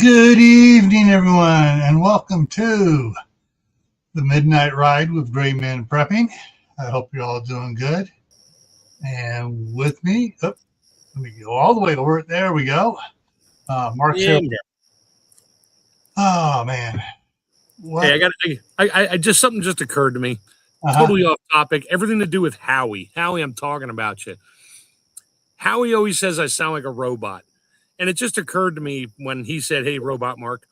Good evening, everyone, and welcome to the Midnight Ride with Gray Men Prepping. I hope you're all doing good. And with me, let me go all the way over it. There we go. Mark's here. Oh man, what? Hey, I just something just occurred to me. Totally off topic. Everything to do with Howie. Howie, I'm talking about you. Howie always says I sound like a robot. And it just occurred to me when he said, "Hey, Robot Mark."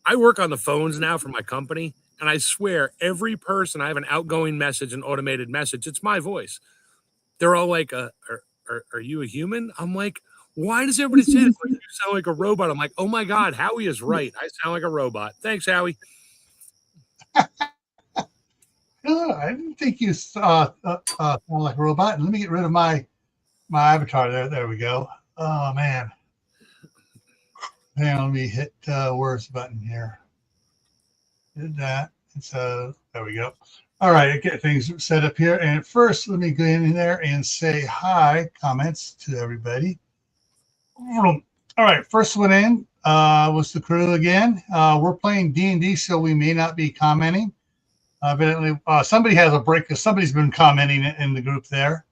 I work on the phones now for my company, and I swear every person I have an outgoing message, an automated message, it's my voice. They're all like, are you a human? I'm like, why does everybody say that? Like, you sound like a robot? I'm like, oh my God, Howie is right. I sound like a robot. Thanks, Howie. I didn't think you sound like a robot. Let me get rid of my avatar there. There we go. Oh man. Now let me hit words button here. Did that. And so there we go. All right, I get things set up here. And first, let me go in there and say hi, comments to everybody. All right, first one in was the crew again. We're playing D&D, so we may not be commenting. Evidently, somebody has a break because somebody's been commenting in the group there.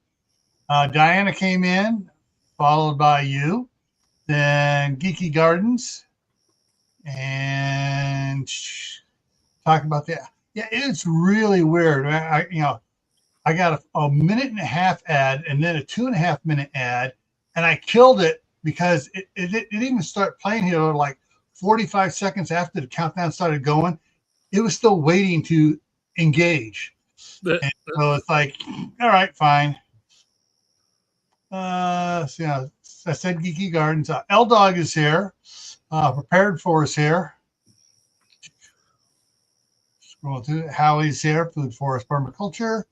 Diana came in, followed by you. Then Geeky Gardens, and talk about that. Yeah, it's really weird. I got a minute and a half ad and then a 2.5 minute ad, and I killed it because it didn't even start playing here like 45 seconds after the countdown started going. It was still waiting to engage. And so it's like, all right, fine. So, I said Geeky Gardens. L-Dog is here. Prepared for us here. Scroll through. Howie's here. Food Forest Permaculture.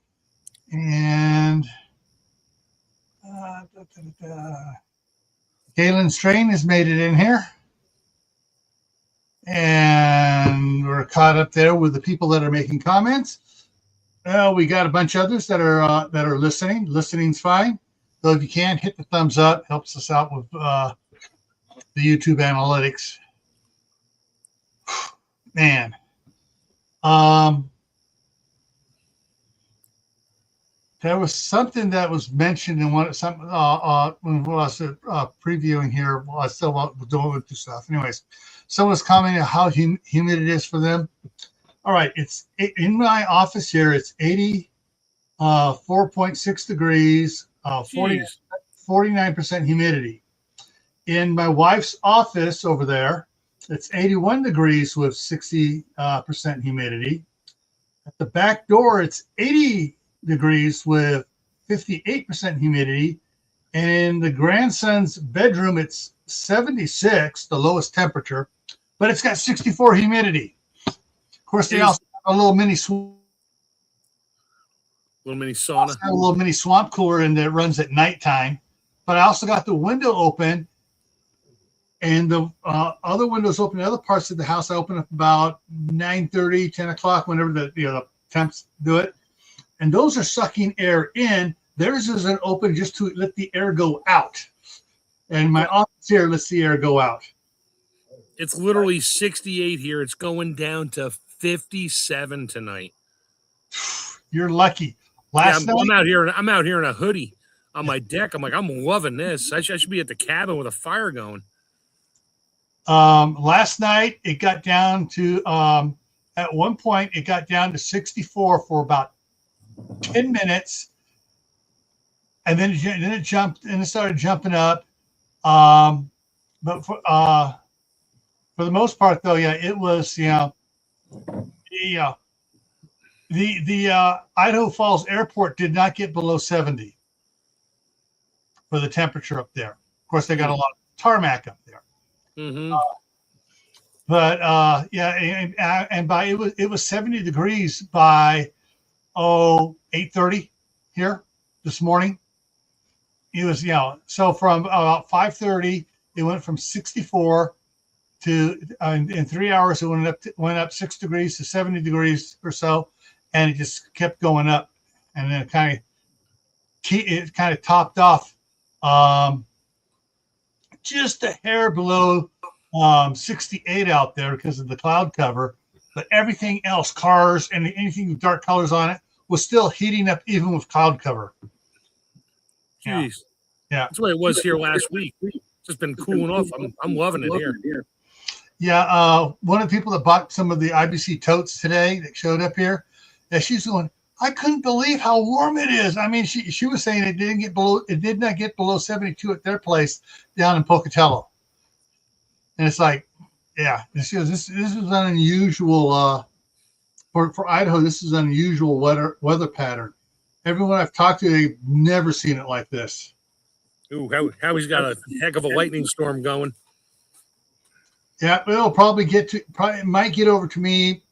And Galen Strain has made it in here. And we're caught up there with the people that are making comments. We got a bunch of others that are listening. Listening's fine. So if you can, hit the thumbs up. Helps us out with the YouTube analytics. Man. There was something that was mentioned in when I was previewing here. While I still was doing with the stuff. Anyways, someone's commenting how humid it is for them. All right, it's in my office here. It's 84.6 degrees. 49% humidity. In my wife's office over there, it's 81 degrees with 60% humidity. At the back door, it's 80 degrees with 58% humidity. And in the grandson's bedroom, it's 76, the lowest temperature, but it's got 64 humidity. Of course, they also have a little mini sauna. A little mini swamp cooler in there, runs at nighttime. But I also got the window open, and the other windows open in other parts of the house. I open up about 9:30, 10 o'clock, whenever the temps do it. And those are sucking air in. Theirs isn't open just to let the air go out. And my office here lets the air go out. It's literally 68 here. It's going down to 57 tonight. You're lucky. I'm out here in a hoodie on my deck. I'm like, I'm loving this. I should be at the cabin with a fire going. Last night it got down to at one point it got down to 64 for about 10 minutes, and then it jumped and it started jumping up. But for the most part, though, yeah, it was The Idaho Falls Airport did not get below 70 for the temperature up there. Of course, they got a lot of tarmac up there. Mm-hmm. And by it was 70 degrees by 8:30 here this morning. It was so from about 5:30 it went from 64 to in 3 hours it went up 6 degrees to 70 degrees or so. And it just kept going up, and then it kind of topped off just a hair below 68 out there because of the cloud cover, but everything else, cars and anything with dark colors on it, was still heating up even with cloud cover. Jeez. Yeah. That's the way it was here last week. It's just been cooling off. I'm loving it here. Yeah. One of the people that bought some of the IBC totes today that showed up here, yeah, she's going, I couldn't believe how warm it is. I mean, she was saying it did not get below 72 at their place down in Pocatello. And it's like, yeah, this is an unusual for Idaho. This is an unusual weather pattern. Everyone I've talked to, they've never seen it like this. Ooh, Howie's got a heck of a lightning storm going. Yeah, it'll it might get over to me.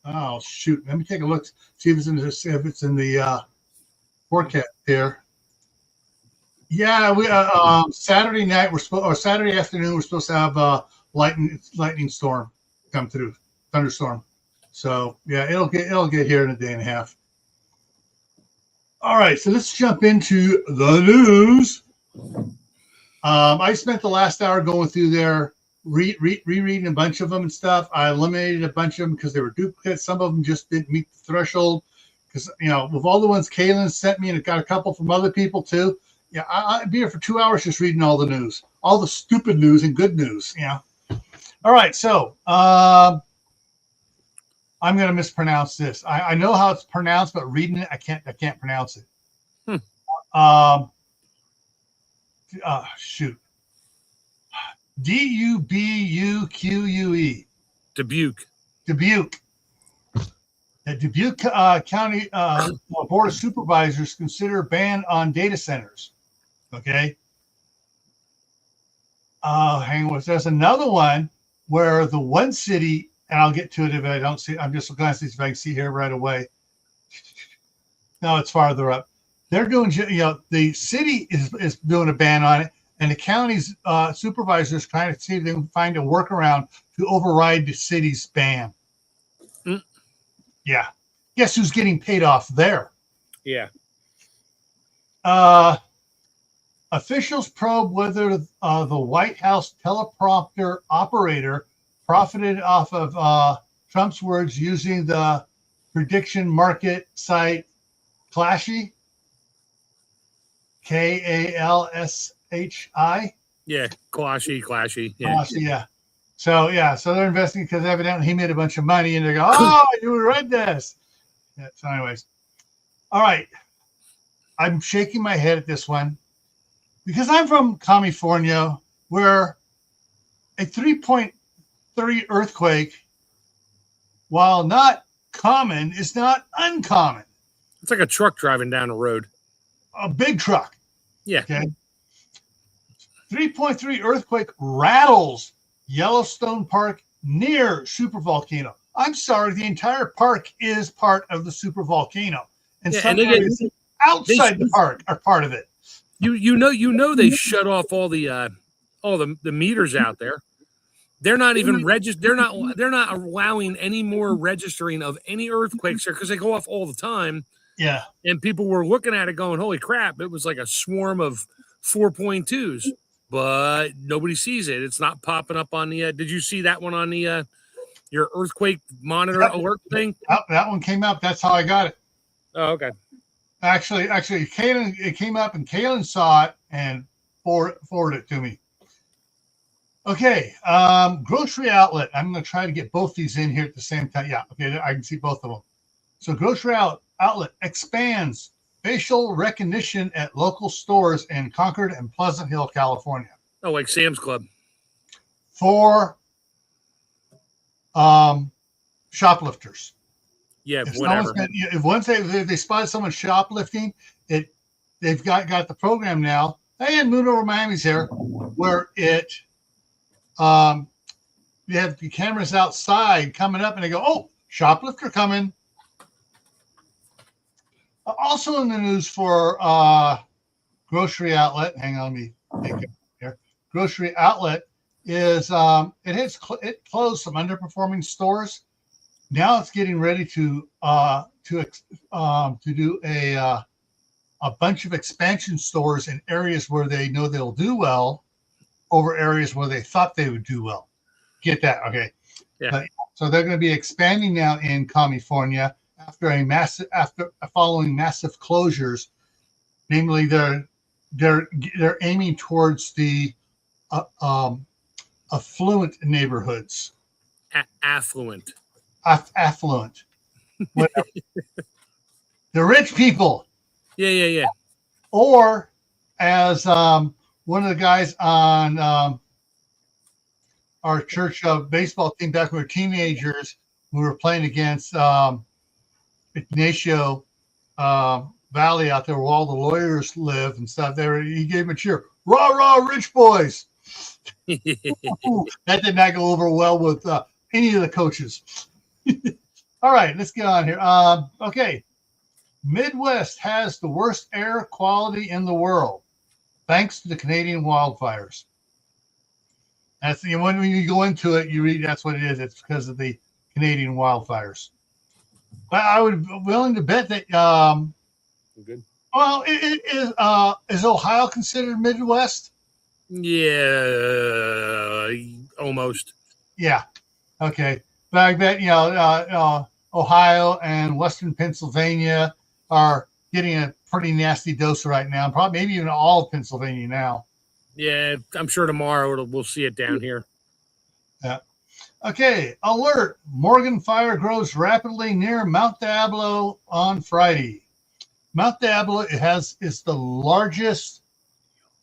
Oh shoot! Let me take a look, see if it's in the forecast here. Yeah, we Saturday night Saturday afternoon we're supposed to have a lightning storm come through, thunderstorm. So yeah, it'll get here in a day and a half. All right, so let's jump into the news. I spent the last hour going through there, rereading a bunch of them and stuff. I eliminated a bunch of them because they were duplicates. Some of them just didn't meet the threshold. Because, with all the ones Kaylin sent me, and it got a couple from other people too. Yeah, I'd be here for 2 hours just reading all the news, all the stupid news and good news. Yeah. All right, so I'm going to mispronounce this. I know how it's pronounced, but reading it, I can't pronounce it. Shoot. Dubuque. Dubuque. The Dubuque County Board of Supervisors consider ban on data centers. Okay. Hang on. There's another one where the one city, and I'll get to it if I don't see. I'm just going to see if I can see here right away. No, it's farther up. They're doing, the city is doing a ban on it, and the county's supervisors trying to see if they can find a workaround to override the city's ban. Mm. Yeah. Guess who's getting paid off there? Yeah. Officials probe whether the White House teleprompter operator profited off of Trump's words using the prediction market site Kalshi. Kalshi. Yeah, Kalshi. Yeah. Kalshi, yeah. So they're investigating because evidently he made a bunch of money, and they go, "Oh, you read this." Yeah, so, anyways, all right. I'm shaking my head at this one because I'm from California, where a 3.3 earthquake, while not common, is not uncommon. It's like a truck driving down the road. A big truck. Yeah. Okay. 3.3 earthquake rattles Yellowstone Park near supervolcano. I'm sorry, the entire park is part of the supervolcano, and some areas outside the park are part of it. You know they shut off all the meters out there. They're not even They're not allowing any more registering of any earthquakes there because they go off all the time. Yeah. And people were looking at it going, holy crap, it was like a swarm of 4.2s, but nobody sees it. It's not popping up on the did you see that one on the your earthquake monitor alert thing? That one came up. That's how I got it. Oh, okay. Actually, Kaylin, it came up and Kaylin saw it and forwarded it to me. Okay. Grocery outlet. I'm going to try to get both these in here at the same time. Yeah. Okay. I can see both of them. So grocery outlet expands facial recognition at local stores in Concord and Pleasant Hill, California. Oh, like Sam's Club. For shoplifters. Yeah, whatever. If once they spot someone shoplifting, they've got the program now. And Moon Over Miami's here, where you have the cameras outside coming up, and they go, "Oh, shoplifter coming." Also in the news for grocery outlet. Hang on, let me take it here. Grocery outlet is it closed some underperforming stores. Now it's getting ready to do a bunch of expansion stores in areas where they know they'll do well, over areas where they thought they would do well. Get that? Okay. Yeah. But, so they're going to be expanding now in California after following massive closures. Namely, they're aiming towards the affluent neighborhoods. Affluent. Affluent. Whatever. The rich people. Yeah. Or as one of the guys on our church baseball team back when we were teenagers, we were playing against Ignacio Valley out there where all the lawyers live and stuff. He gave him a cheer. Rah, rah, rich boys. That did not go over well with any of the coaches. All right, let's get on here. Okay. Midwest has the worst air quality in the world, thanks to the Canadian wildfires. That's when you go into it, you read that's what it is. It's because of the Canadian wildfires. But I would be willing to bet that. Good. Well, is Ohio considered Midwest? Yeah, almost. Yeah. Okay, but I bet Ohio and Western Pennsylvania are getting a pretty nasty dose right now. Probably maybe even all of Pennsylvania now. Yeah, I'm sure tomorrow we'll see it down here. Yeah. Okay. Alert. Morgan fire grows rapidly near Mount Diablo on Friday. Mount Diablo is the largest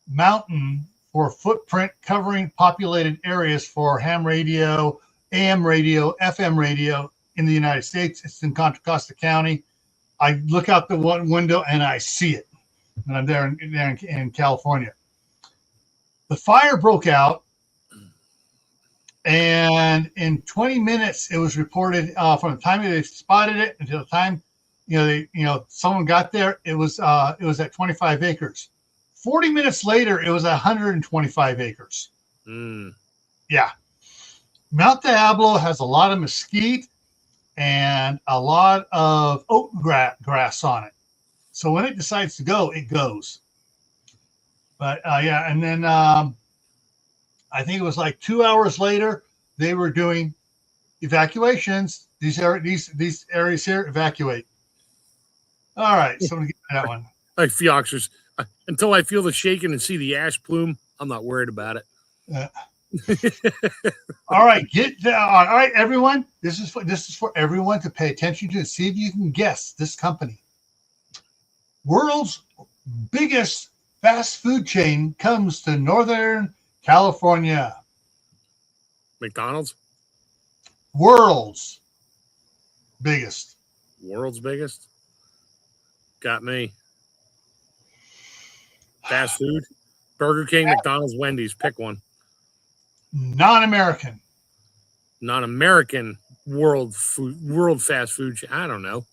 mountain for footprint covering populated areas for ham radio, AM radio, FM radio in the United States. It's in Contra Costa County. I look out the one window and I see it. And I'm there in California. The fire broke out, and in 20 minutes, it was reported from the time they spotted it until the time someone got there. It was at 25 acres. 40 minutes later, it was 125 acres. Yeah, Mount Diablo has a lot of mesquite and a lot of oat grass on it. So when it decides to go, it goes. But yeah, and then I think it was like 2 hours later, they were doing evacuations. These areas here, evacuate. All right, so I'm gonna get to that one. Like Fioxers, until I feel the shaking and see the ash plume, I'm not worried about it. All right, all right, everyone. This is for everyone to pay attention to. See if you can guess this company. World's biggest fast food chain comes to Northern California. McDonald's? World's biggest. World's biggest? Got me. Fast food? Burger King, McDonald's, Wendy's. Pick one. Non-American. Non-American world fast food chain. I don't know.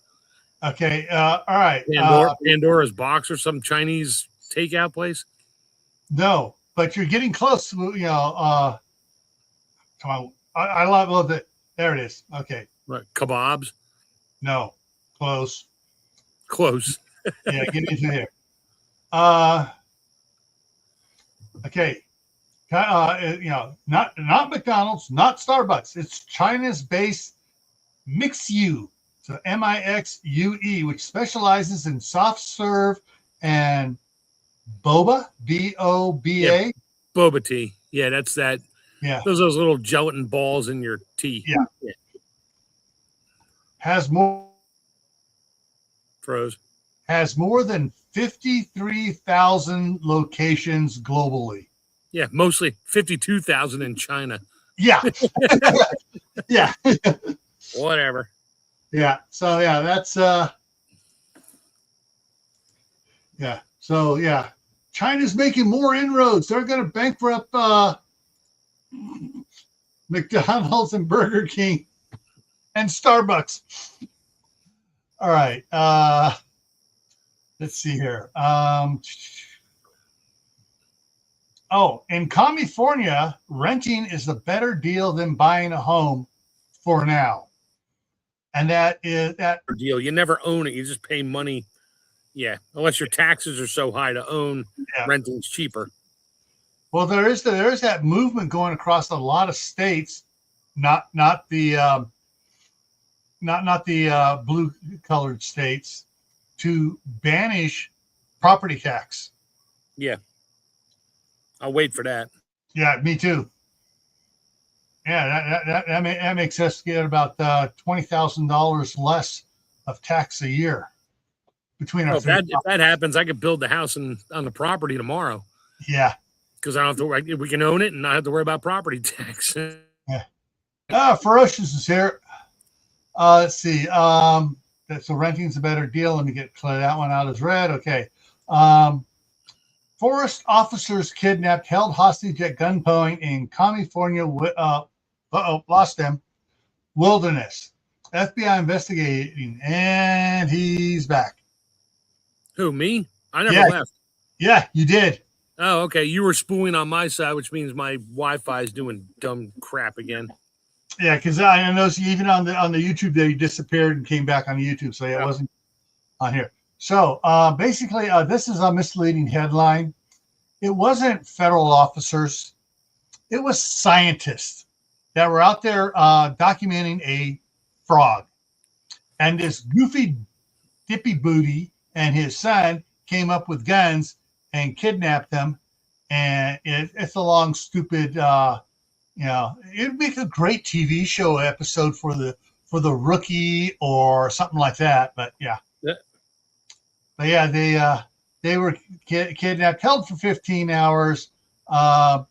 Okay. All right. Pandora's Box or some Chinese takeout place? No, but you're getting close to, come on. I love it. There it is. Okay. Right. Kebabs? No. Close. Close. Yeah, get into here. Okay. Not McDonald's, not Starbucks. It's China's based Mixue. So Mixue, which specializes in soft serve and boba, Boba. Yeah, boba tea. Yeah, that's that. Yeah. Those little gelatin balls in your tea. Yeah. Has more than 53,000 locations globally. Yeah, mostly 52,000 in China. Yeah. Yeah. Whatever. Yeah. So yeah, that's yeah. So yeah, China's making more inroads. They're going to bankrupt McDonald's and Burger King and Starbucks. All right. Let's see here. In California, renting is a better deal than buying a home for now. And that deal. You never own it. You just pay money. Yeah. Unless your taxes are so high to own, renting's cheaper. Well, there is that movement going across a lot of states, not the blue colored states, to banish property tax. Yeah. I'll wait for that. Yeah, me too. Yeah, that makes us get about $20,000 less of tax a year between our. If that happens, I could build the house on the property tomorrow. Yeah, because I don't have to. We can own it and not have to worry about property tax. Yeah. Ferocious is here. Let's see. So renting's a better deal. Let me clear that one out as red. Okay. Forest officers kidnapped, held hostage at gunpoint in California. Lost them. Wilderness. FBI investigating, and he's back. Who, me? I never left. Yeah, you did. Oh, okay. You were spooling on my side, which means my Wi-Fi is doing dumb crap again. Yeah, because I noticed even on the YouTube there, you disappeared and came back on YouTube, so it wasn't on here. So basically, this is a misleading headline. It wasn't federal officers; it was scientists that were out there documenting a frog, and this goofy dippy booty and his son came up with guns and kidnapped them. And it's a long, stupid. It'd make a great TV show episode for the Rookie or something like that. But yeah. But yeah, they were kidnapped, held for 15 hours. The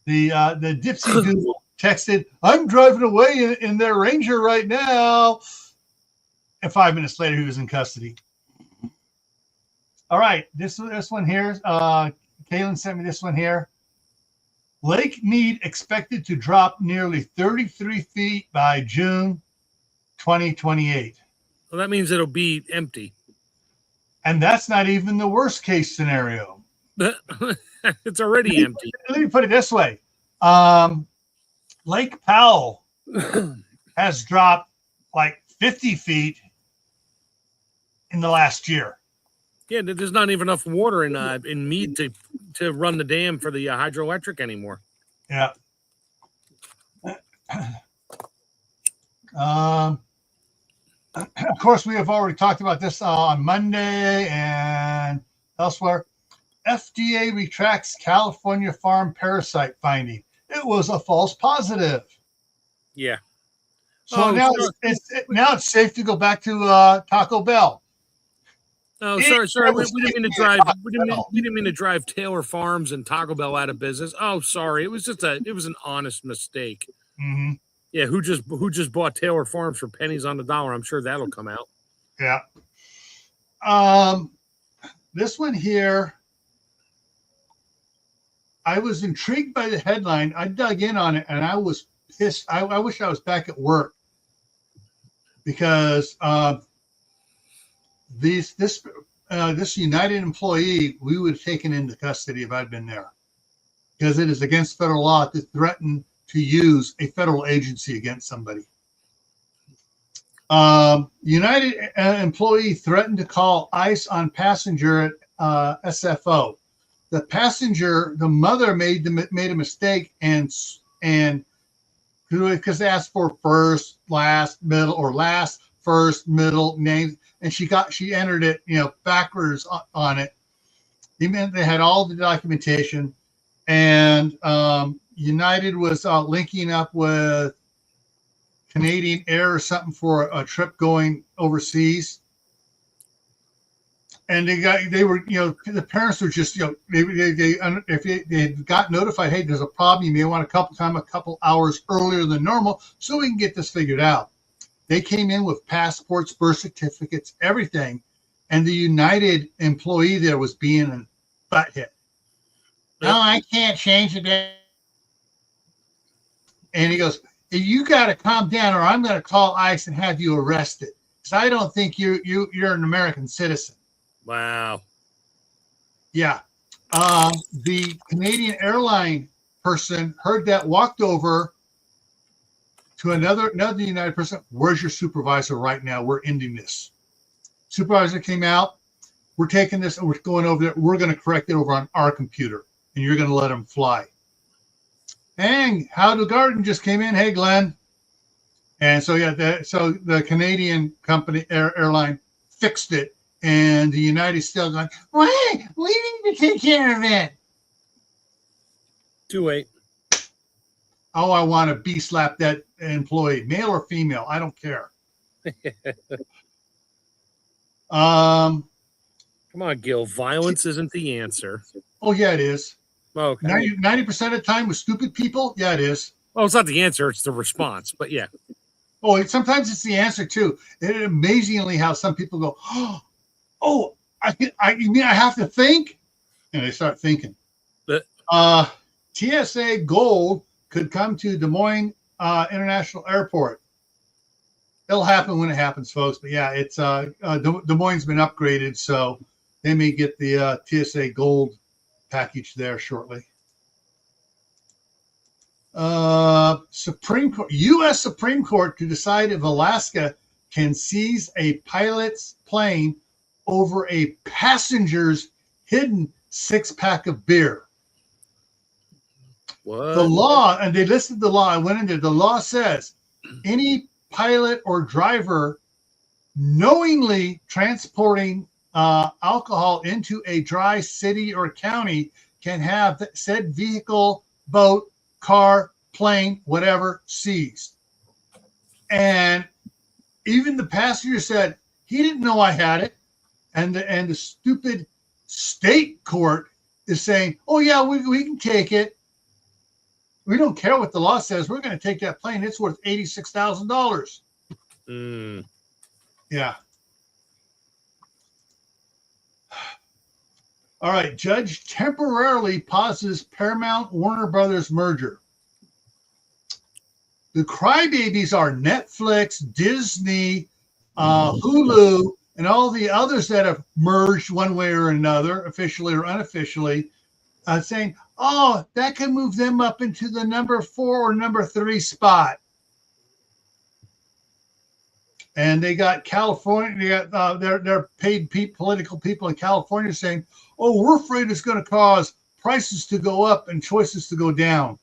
Dipsy Doodle texted, "I'm driving away in their Ranger right now." And 5 minutes later, he was in custody. All right, this one here. Kaylin sent me this one here. Lake Mead expected to drop nearly 33 feet by June 2028. Well, that means it'll be empty. And that's not even the worst case scenario. It's already empty. Let me put it this way. Lake Powell has dropped like 50 feet in the last year. Yeah, there's not even enough water in Mead to run the dam for the hydroelectric anymore. Yeah. Of course, we have already talked about this on Monday and elsewhere. FDA retracts California farm parasite finding. It was a false positive. Yeah. So now it's safe to go back to Taco Bell. Oh, sorry. We didn't mean to drive. We didn't mean to drive Taylor Farms and Taco Bell out of business. Oh, sorry. It was an honest mistake. Mm-hmm. Yeah, who just bought Taylor Farms for pennies on the dollar? I'm sure that'll come out. Yeah. This one here, I was intrigued by the headline. I dug in on it, and I was pissed. I wish I was back at work because this United employee we would have taken into custody if I'd been there, because it is against federal law to threaten to use a federal agency against somebody. United employee threatened to call ICE on passenger at SFO. The mother made a mistake and because they asked for first, last, middle, or last, first, middle names, and she entered it backwards on it. They had all the documentation, and United was linking up with Canadian Air or something for a trip going overseas. And the parents were just, if they got notified, hey, there's a problem, you may want to come a couple hours earlier than normal so we can get this figured out. They came in with passports, birth certificates, everything. And the United employee there was being a butt hit. No, I can't change it. And he goes, you got to calm down or I'm going to call ICE and have you arrested. Because I don't think you're an American citizen. Wow. Yeah. The Canadian airline person heard that, walked over to another United person. Where's your supervisor right now? We're ending this. Supervisor came out. We're taking this and we're going over there. We're going to correct it over on our computer and you're going to let them fly. And How to Garden just came in. Hey, Glenn. And so so the Canadian company airline fixed it, and the United still going, wait, we need to take care of it. Too late. Oh, I want to be slap that employee, male or female, I don't care. Come on, Gil. Violence isn't the answer. Oh yeah, it is. Okay. 90% of the time with stupid people, yeah, it is. Well, it's not the answer; it's the response. But yeah. Oh, sometimes it's the answer too. It amazingly how some people go, oh, you mean I have to think, and they start thinking. TSA Gold could come to Des Moines International Airport. It'll happen when it happens, folks. But yeah, it's Des Moines been upgraded, so they may get the TSA Gold package there shortly. Supreme Court, U.S. Supreme Court to decide if Alaska can seize a pilot's plane over a passenger's hidden 6-pack of beer. What? The law, and they listed the law. I went in there. The law says any pilot or driver knowingly transporting alcohol into a dry city or county can have said vehicle, boat, car, plane, whatever, seized. And even the passenger said he didn't know I had it. And the stupid state court is saying, oh, yeah, we can take it. We don't care what the law says. We're going to take that plane. It's worth $86,000. Yeah. All right. Judge temporarily pauses Paramount Warner Brothers merger. The crybabies are Netflix, Disney, Hulu, and all the others that have merged one way or another, officially or unofficially, saying, oh, that can move them up into the number 4 or number 3 spot. And they got California, they got their paid political people in California saying, oh, we're afraid it's going to cause prices to go up and choices to go down.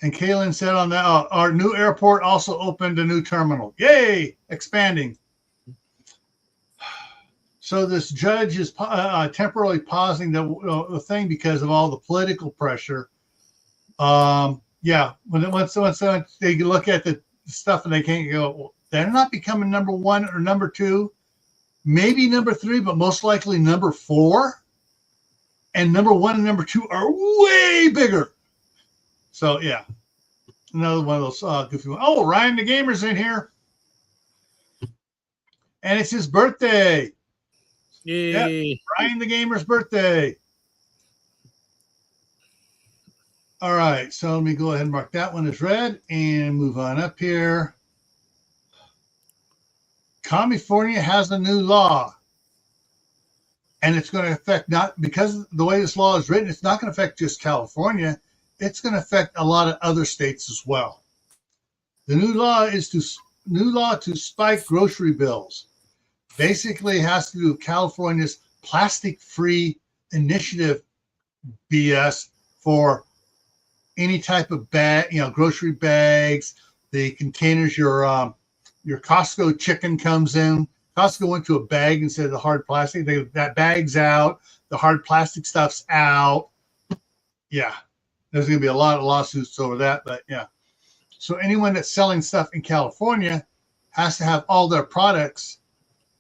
And Kaylin said on that, our new airport also opened a new terminal. Yay, expanding. So this judge is temporarily pausing the thing because of all the political pressure. Yeah, once they look at the stuff and they can't go, well, they're not becoming number 1 or number 2, maybe number 3, but most likely number 4. And number 1 and number 2 are way bigger. So yeah, another one of those goofy ones. Oh, Ryan the Gamer's in here, and it's his birthday. Yay! Yep, Ryan the Gamer's birthday. All right, so let me go ahead and mark that one as red and move on up here. California has a new law, and it's going to affect, not because the way this law is written, it's not going to affect just California. It's going to affect a lot of other states as well. The new law is to spike grocery bills. Basically, it has to do with California's plastic-free initiative BS for any type of bag, grocery bags, the containers your Costco chicken comes in. Costco went to a bag instead of the hard plastic. That bag's out. The hard plastic stuff's out. Yeah. There's going to be a lot of lawsuits over that, but yeah. So anyone that's selling stuff in California has to have all their products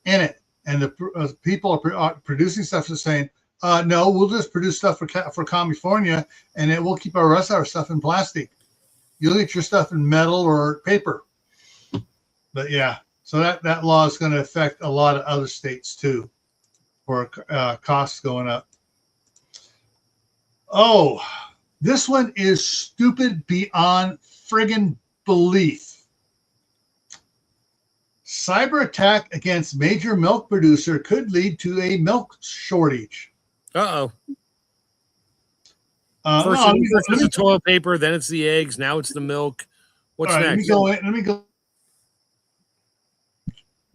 in it. And the people are producing stuff are saying, no, we'll just produce stuff for California, and we'll keep our rest of our stuff in plastic. You'll get your stuff in metal or paper. But yeah, so that law is going to affect a lot of other states too, for costs going up. Oh, this one is stupid beyond friggin' belief. Cyber attack against major milk producer could lead to a milk shortage. Uh-oh. First it's the toilet paper, then it's the eggs, now it's the milk. What's next? Let me go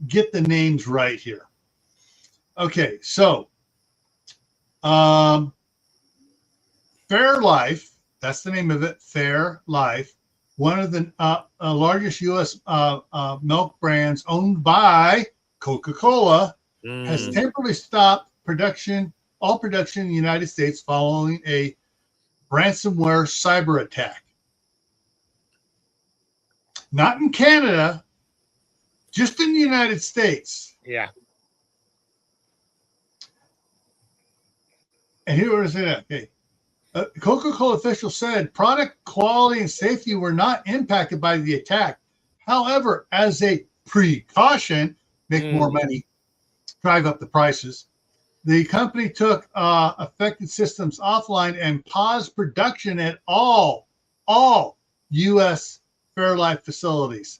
get the names right here. Okay, so Fairlife, that's the name of it, Fairlife, one of the largest U.S. Milk brands owned by Coca-Cola, has temporarily stopped all production in the United States following a ransomware cyber attack. Not in Canada, just in the United States. Yeah. And here is it. Okay. Coca-Cola officials said product quality and safety were not impacted by the attack. However, as a precaution, make more money, drive up the prices, the company took affected systems offline and paused production at all U.S. Fairlife facilities.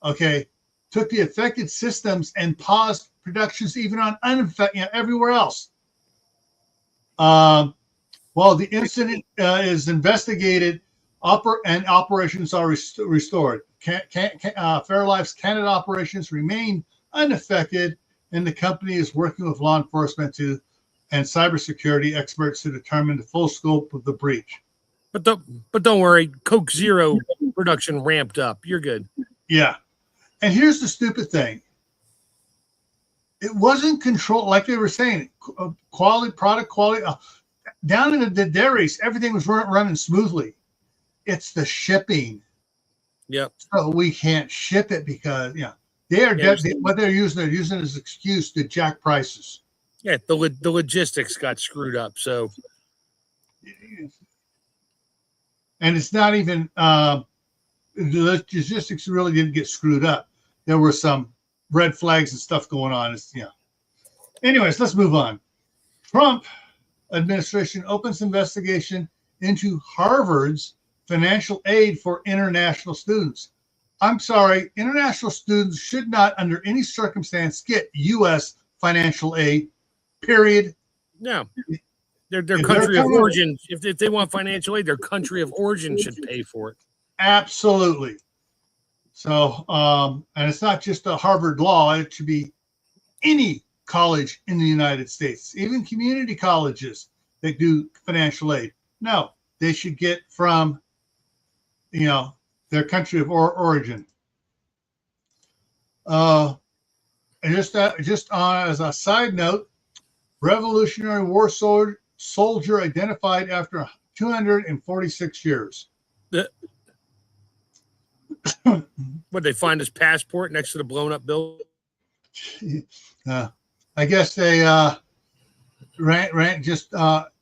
Okay, took the affected systems and paused productions even on unaffected, everywhere else. While the incident is investigated, and operations are restored. Fairlife's Canada operations remain unaffected, and the company is working with law enforcement and cybersecurity experts to determine the full scope of the breach. But don't worry, Coke Zero production ramped up. You're good. Yeah, and here's the stupid thing. It wasn't controlled, like they were saying, product quality. Down in the dairies, everything was running smoothly. It's the shipping. Yep. So we can't ship it because they are what they're using as an excuse to jack prices. Yeah, the logistics got screwed up. So, and it's not even the logistics really didn't get screwed up. There were some red flags and stuff going on. Anyways, let's move on. Trump administration opens investigation into Harvard's financial aid for international students. I'm sorry, international students should not, under any circumstance, get U.S. financial aid. Period. No, their country of origin. If they want financial aid, their country of origin should pay for it. Absolutely. So, and it's not just a Harvard law; it should be any college in the United States, even community colleges that do financial aid. No, they should get from, their country of origin. And just as a side note, Revolutionary War soldier identified after 246 years. What, they find his passport next to the blown up building? I guess they ran just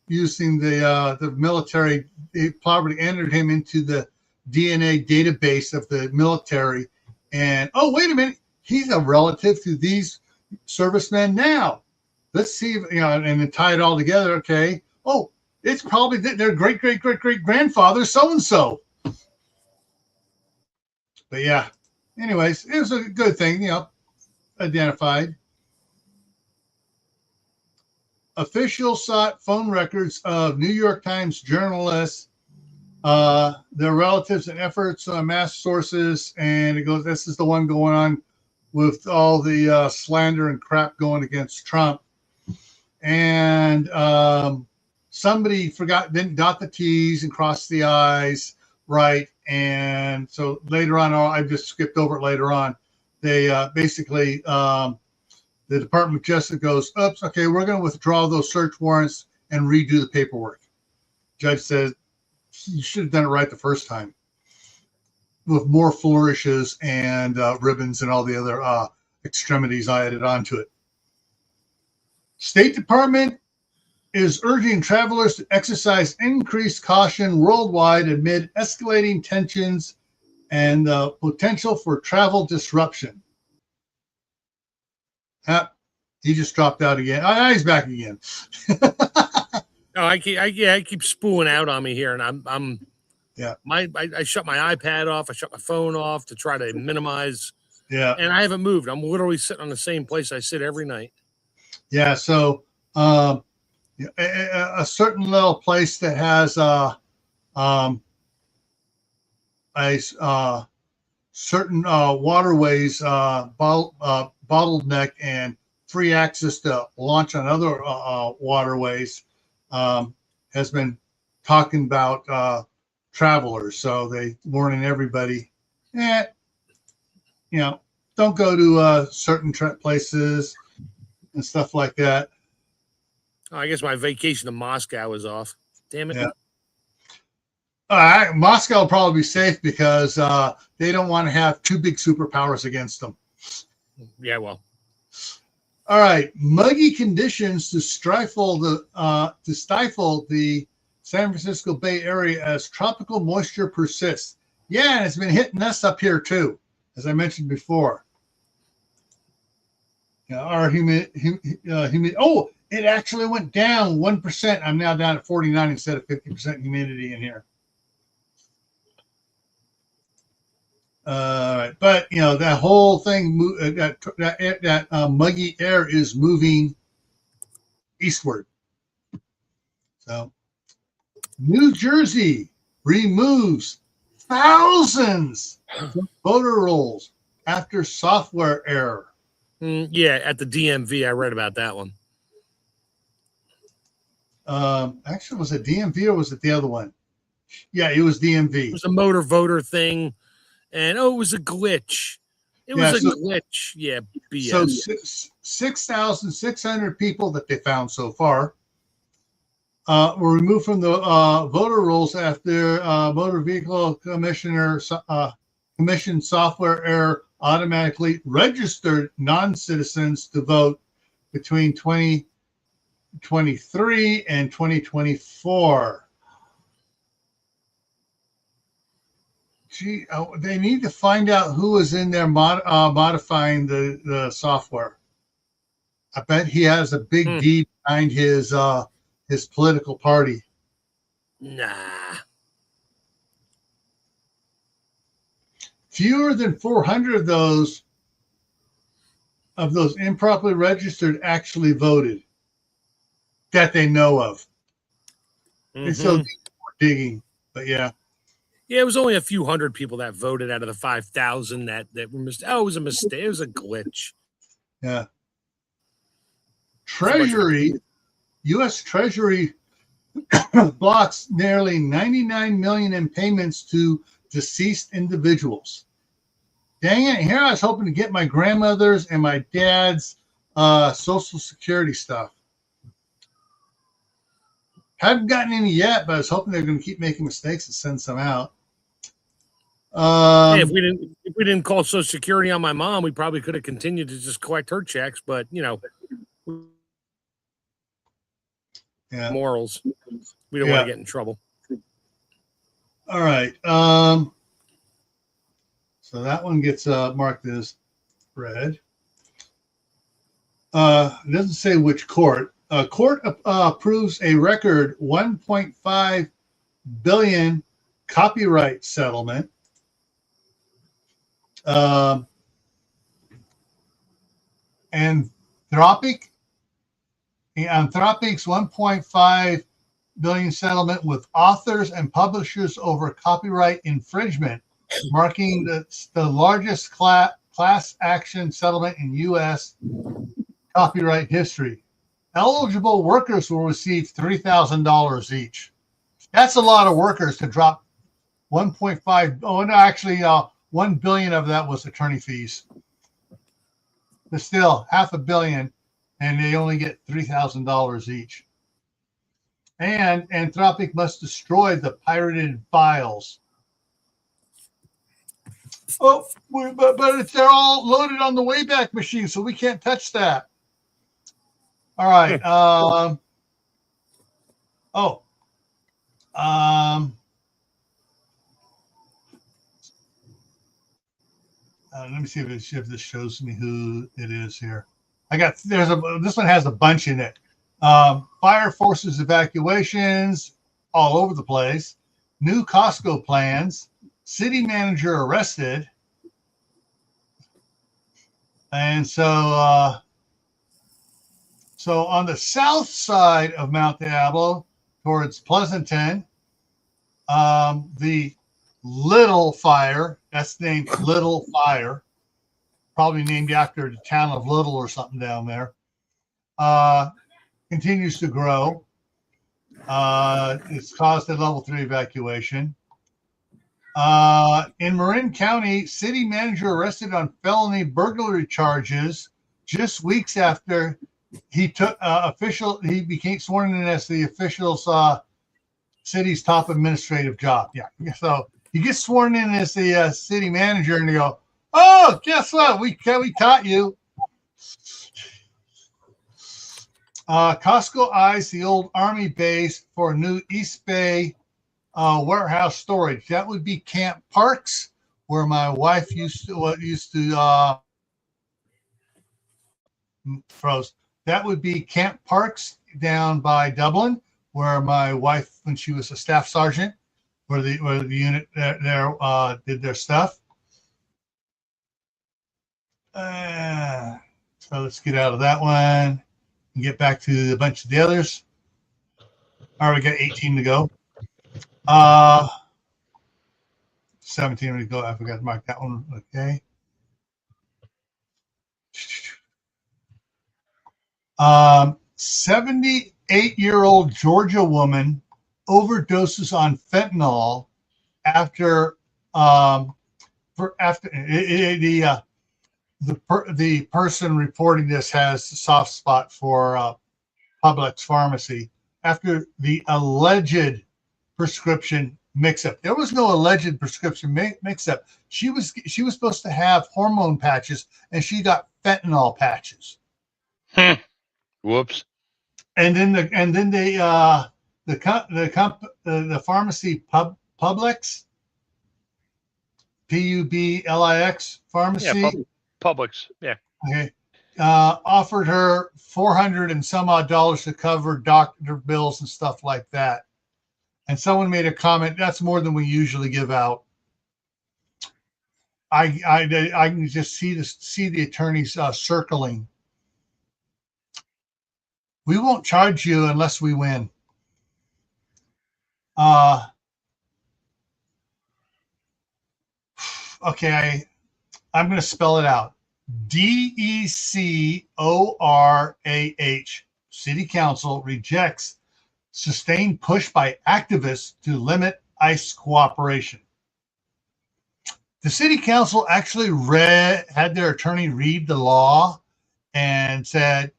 using the military. They probably entered him into the DNA database of the military, and wait a minute, he's a relative to these servicemen now. Let's see if, and then tie it all together. Okay, it's probably their great grandfather so and so. But yeah, anyways, it was a good thing, identified. Officials sought phone records of New York Times journalists, their relatives, and efforts on mass sources. And it goes, this is the one going on with all the slander and crap going against Trump. And somebody didn't dot the T's and cross the I's, right? And so later on, I just skipped over it later on. They basically, the Department of Justice goes, oops, okay, we're going to withdraw those search warrants and redo the paperwork. Judge says, you should have done it right the first time, with more flourishes and ribbons and all the other extremities I added onto it. State Department is urging travelers to exercise increased caution worldwide amid escalating tensions and the potential for travel disruption. He just dropped out again. He's back again. I keep spooling out on me here, and I'm I shut my iPad off, I shut my phone off to try to minimize. Yeah, and I haven't moved. I'm literally sitting on the same place I sit every night. Yeah, so a certain little place that has certain waterways bottleneck and free access to launch on other waterways has been talking about travelers. So they warning everybody, don't go to certain places and stuff like that. Oh, I guess my vacation to Moscow is off. Damn it. Yeah. Moscow will probably be safe because they don't want to have two big superpowers against them. Yeah, well. All right, muggy conditions to stifle the San Francisco Bay Area as tropical moisture persists. Yeah, and it's been hitting us up here too, as I mentioned before. Our humidity. Oh, it actually went down 1%. I'm now down at 49 instead of 50% humidity in here. But that whole thing, that muggy air is moving eastward. So, New Jersey removes thousands of voter rolls after software error. Yeah, at the DMV, I read about that one. Actually, was it DMV or was it the other one? Yeah, it was DMV. It was a motor voter thing, and it was a glitch. It was a glitch. Yeah, BS. So 6,600 people that they found so far were removed from the voter rolls after Motor Vehicle Commission software error automatically registered non-citizens to vote between 2023 and 2024. Gee, they need to find out who was in there modifying the software. I bet he has a big D behind his political party. Nah. Fewer than 400 of those improperly registered actually voted that they know of. And so digging, but yeah. Yeah, it was only a few hundred people that voted out of the 5,000 that were missed. Oh, it was a mistake. It was a glitch. Yeah. Treasury, U.S. Treasury blocks nearly $99 million in payments to deceased individuals. Dang it. Here I was hoping to get my grandmother's and my dad's Social Security stuff. Haven't gotten any yet, but I was hoping they're going to keep making mistakes and send some out. Hey, if we didn't call Social Security on my mom, we probably could have continued to just collect her checks. But morals, we don't want to get in trouble. All right. So that one gets marked as red. It doesn't say which court. Court approves a record $1.5 billion copyright settlement. Anthropic's $1.5 billion settlement with authors and publishers over copyright infringement, marking the largest class action settlement in U.S. copyright history. Eligible workers will receive $3,000 each. That's a lot of workers to drop 1.5. Oh, no, actually, 1 billion of that was attorney fees. But still, $500 million, and they only get $3,000 each. And Anthropic must destroy the pirated files. Oh, but they're all loaded on the Wayback Machine, so we can't touch that. All right. Let me see if this shows me who it is here. This one has a bunch in it. Fire forces evacuations all over the place. New Costco plans. City manager arrested. And so on the south side of Mount Diablo, towards Pleasanton, the Little Fire, that's named Little Fire, probably named after the town of Little or something down there, continues to grow. It's caused a level 3 evacuation. In Marin County, city manager arrested on felony burglary charges just weeks after he took he became sworn in as the official's city's top administrative job. Yeah. So you get sworn in as the city manager and you go, oh, guess what? We caught you. Costco eyes the old Army base for new East Bay warehouse storage. That would be Camp Parks, where my wife used to froze. That would be Camp Parks down by Dublin, where my wife, when she was a staff sergeant, where the unit there did their stuff. So let's get out of that one and get back to a bunch of the others. All right, we got 18 to go. 17 to go. I forgot to mark that one. Okay. 78-year-old Georgia woman overdoses on fentanyl after the person reporting this has a soft spot for Publix pharmacy after the alleged prescription mix-up. There was no alleged prescription mix-up. She was supposed to have hormone patches, and she got fentanyl patches. Whoops. And then the pharmacy Publix, Publix pharmacy. Yeah, Publix. Yeah. Okay. Offered her $400 and some odd to cover doctor bills and stuff like that. And someone made a comment, that's more than we usually give out. I can just see the attorneys circling. We won't charge you unless we win. Okay, I'm going to spell it out. DECORAH. City Council rejects sustained push by activists to limit ICE cooperation. The City Council actually had their attorney read the law and said,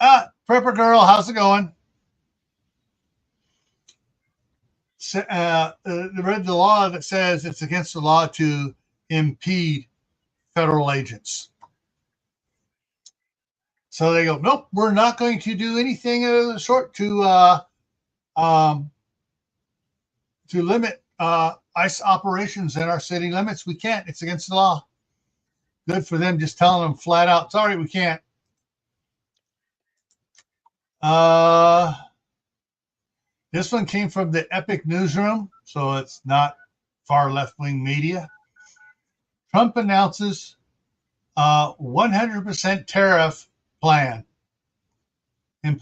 Prepper girl, how's it going? Read the law that says it's against the law to impede federal agents. So they go, nope, we're not going to do anything of the sort to limit ICE operations in our city limits. We can't. It's against the law. Good for them, just telling them flat out, sorry, we can't. This one came from the Epic Newsroom, so it's not far left-wing media. Trump announces 100% tariff plan. He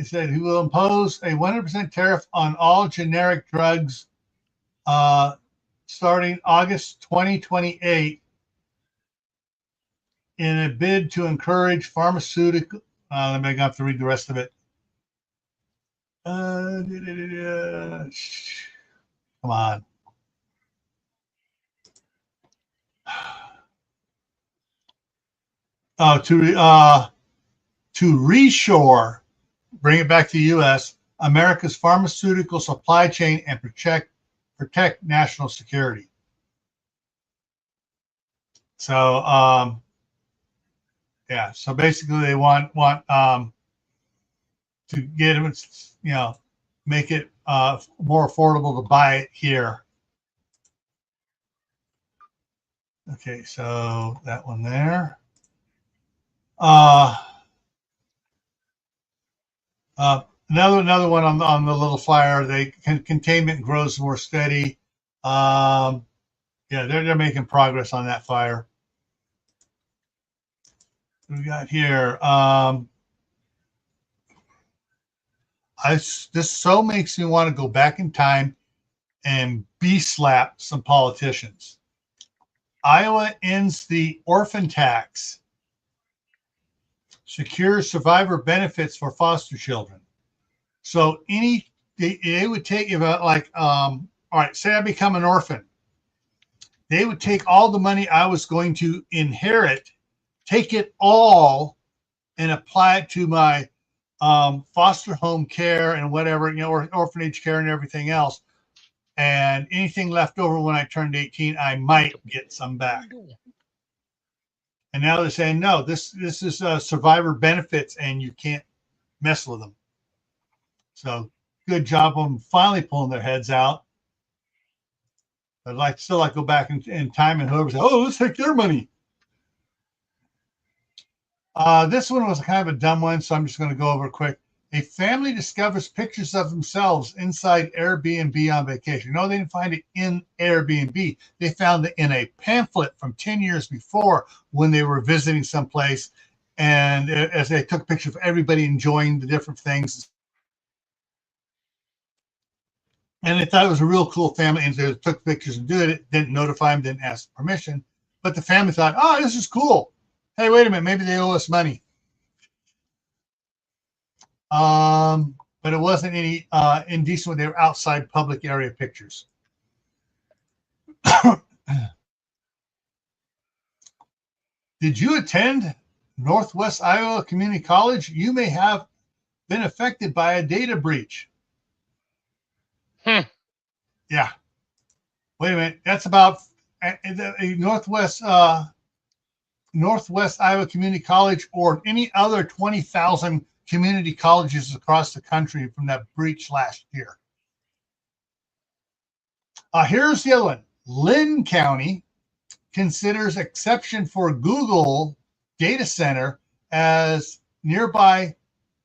said he will impose a 100% tariff on all generic drugs starting August 2028 in a bid to encourage pharmaceutical. Let me have to read the rest of it. Come on. To reshore, bring it back to the U.S., America's pharmaceutical supply chain and protect national security. So, yeah. So basically, they want to get them, make it more affordable to buy it here. Okay, so that one there. Another one on the little flyer. Containment grows more steady. Yeah, they're making progress on that fire. What we got here. This so makes me want to go back in time and slap some politicians. Iowa ends the orphan tax. secures survivor benefits for foster children. So they would take about like, all right, say I become an orphan. They would take all the money I was going to inherit, take it all, and apply it to my foster home care and whatever, or orphanage care and everything else. And anything left over when I turned 18, I might get some back. And now they're saying, no, this is survivor benefits, and you can't mess with them. So good job on them finally pulling their heads out. I'd still like to go back in time and whoever said, oh, let's take their money. This one was kind of a dumb one, so I'm just going to go over it quick. A family discovers pictures of themselves inside Airbnb on vacation. No, they didn't find it in Airbnb. They found it in a pamphlet from 10 years before when they were visiting someplace. And as they took pictures of everybody enjoying the different things. And they thought it was a real cool family. And they took pictures and did it. Didn't notify them, didn't ask permission. But the family thought, oh, this is cool. Hey, wait a minute. Maybe they owe us money. But it wasn't any indecent when they were outside public area pictures. Did you attend Northwest Iowa Community College? You may have been affected by a data breach. Yeah. Wait a minute. That's about Northwest Iowa Community College or any other 20,000 community colleges across the country from that breach last year. Here's the other one. Lynn County considers exception for Google data center as nearby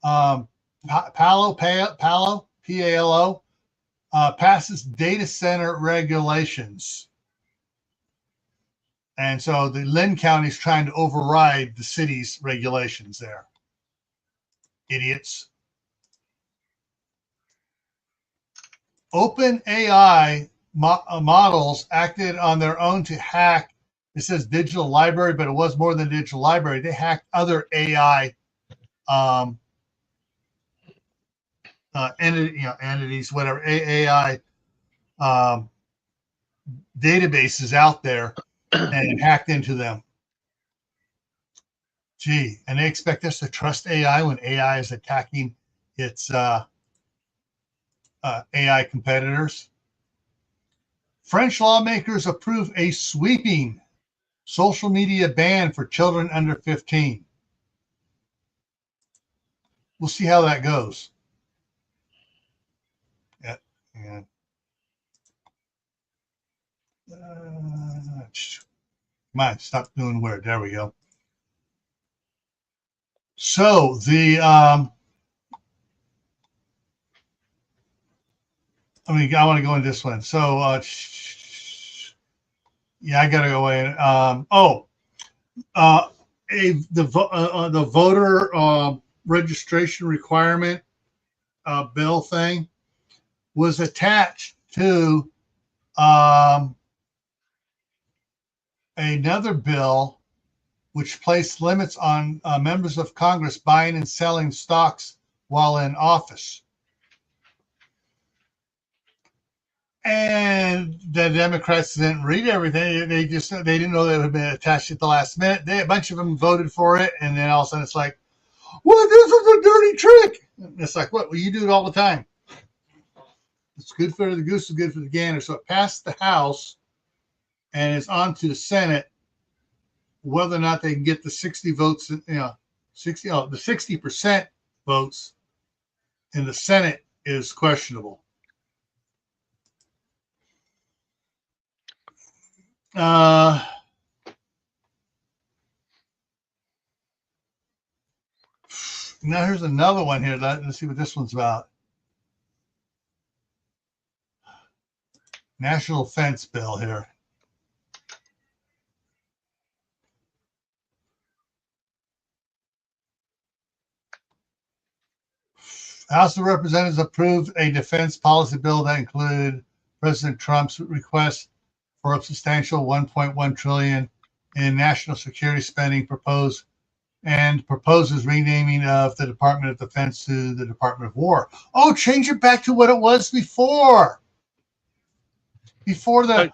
Palo, P-A-L-O, passes data center regulations. And so the Lynn County is trying to override the city's regulations there. Idiots. OpenAI models acted on their own to hack. It says digital library, but it was more than digital library. They hacked other AI entities, whatever AI databases out there, and hacked into them. Gee, and they expect us to trust AI when AI is attacking its AI competitors. French lawmakers approve a sweeping social media ban for children under 15. We'll see how that goes. Yeah. Come on, stop doing weird. There we go. So the I want to go into this one. So yeah, I gotta go in. The voter registration requirement bill thing was attached to another bill which placed limits on members of Congress buying and selling stocks while in office. And the Democrats didn't read everything. They didn't know that it had been attached at the last minute. A bunch of them voted for it, and then all of a sudden it's like, "Well, this is a dirty trick." And it's like, what? Well, you do it all the time. It's good for the goose, is good for the gander. So it passed the House, and it's on to the Senate. Whether or not they can get the 60 votes, the 60% votes in the Senate is questionable. Now here's another one here. Let's see what this one's about. National Defense Bill here. House of Representatives approved a defense policy bill that included President Trump's request for a substantial $1.1 trillion in national security spending proposed and proposes renaming of the Department of Defense to the Department of War. Oh, change it back to what it was before. Before the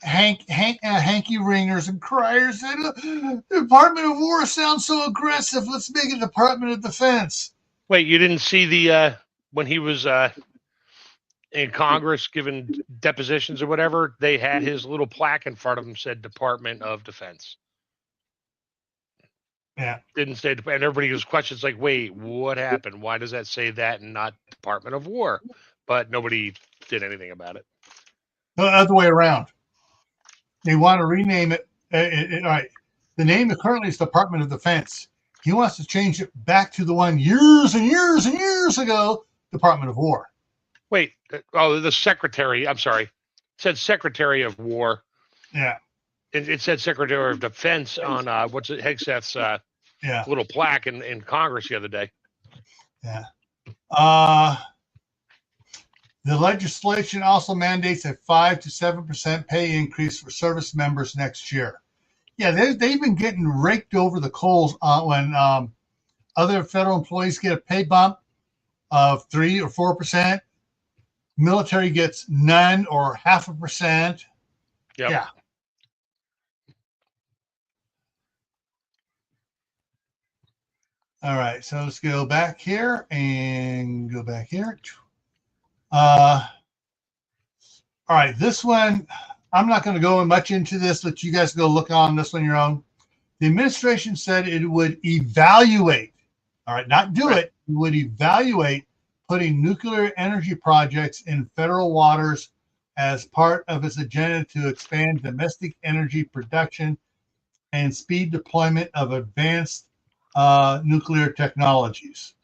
hanky ringers and criers said, the Department of War sounds so aggressive. Let's make it Department of Defense. Wait, you didn't see the when he was in Congress giving depositions or whatever? They had his little plaque in front of him said Department of Defense. Yeah. Didn't say, and everybody was questions like, wait, what happened? Why does that say that and not Department of War? But nobody did anything about it. The other way around. They want to rename it. All right. The name currently is Department of Defense. He wants to change it back to the one years and years and years ago, Department of War. Wait, the Secretary, I'm sorry, it said Secretary of War. Yeah. It said Secretary of Defense on what's it, Hegseth's little plaque in Congress the other day. Yeah. The legislation also mandates a 5 to 7% pay increase for service members next year. Yeah, they've been getting raked over the coals when other federal employees get a pay bump of 3 or 4%. Military gets none or 0.5%. Yep. Yeah. All right, so let's go back here and go back here. All right, this one, I'm not going to go much into this, but you guys go look on this on your own. The administration said it would evaluate, all right, not do it, it would evaluate putting nuclear energy projects in federal waters as part of its agenda to expand domestic energy production and speed deployment of advanced nuclear technologies.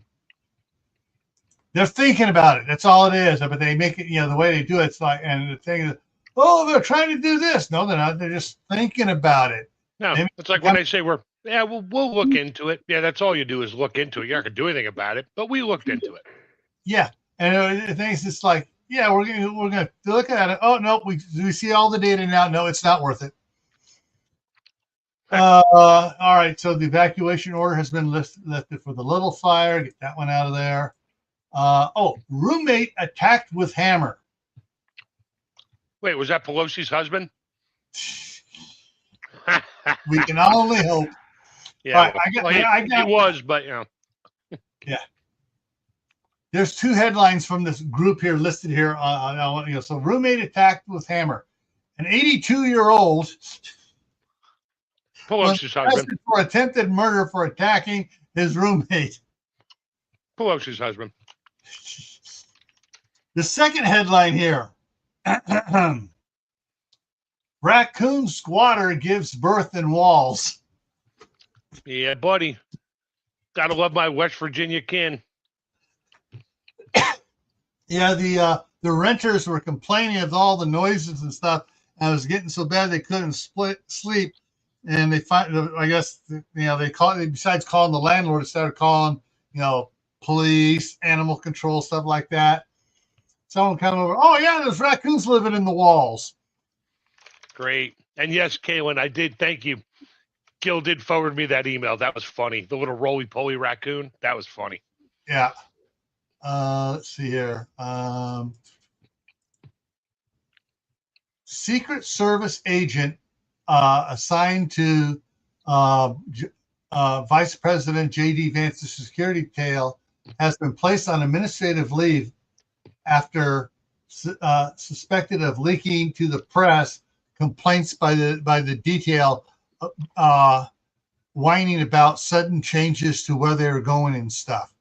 They're thinking about it. That's all it is. But they make it, the way they do it, it's like, and the thing is, oh, they're trying to do this. No, they're not. They're just thinking about it. No, it's like when they say we'll look into it. Yeah, that's all you do is look into it. You're not going to do anything about it, but we looked into it. Yeah. And the thing is, it's like, yeah, we're gonna look at it. Oh, no, we see all the data now. No, it's not worth it. All right, so the evacuation order has been lifted for the Little Fire. Get that one out of there. Roommate attacked with hammer. Wait, was that Pelosi's husband? We can only hope. Yeah, right, he was, but Yeah. There's two headlines from this group here listed here. So roommate attacked with hammer. An 82-year-old Pelosi's husband for attempted murder for attacking his roommate. Pelosi's husband. The second headline here. Raccoon squatter gives birth in walls. Yeah, buddy. Gotta love my West Virginia kin. Yeah, the renters were complaining of all the noises and stuff, and it was getting so bad they couldn't sleep. And they besides calling the landlord, they started calling, police, animal control, stuff like that. Someone come over. Oh yeah, there's raccoons living in the walls. Great. And yes, Kaylin, I did. Thank you. Gil did forward me that email. That was funny. The little roly-poly raccoon. That was funny. Yeah. Let's see here. Secret Service agent assigned to Vice President J.D. Vance's security detail has been placed on administrative leave after suspected of leaking to the press complaints by the detail whining about sudden changes to where they were going and stuff.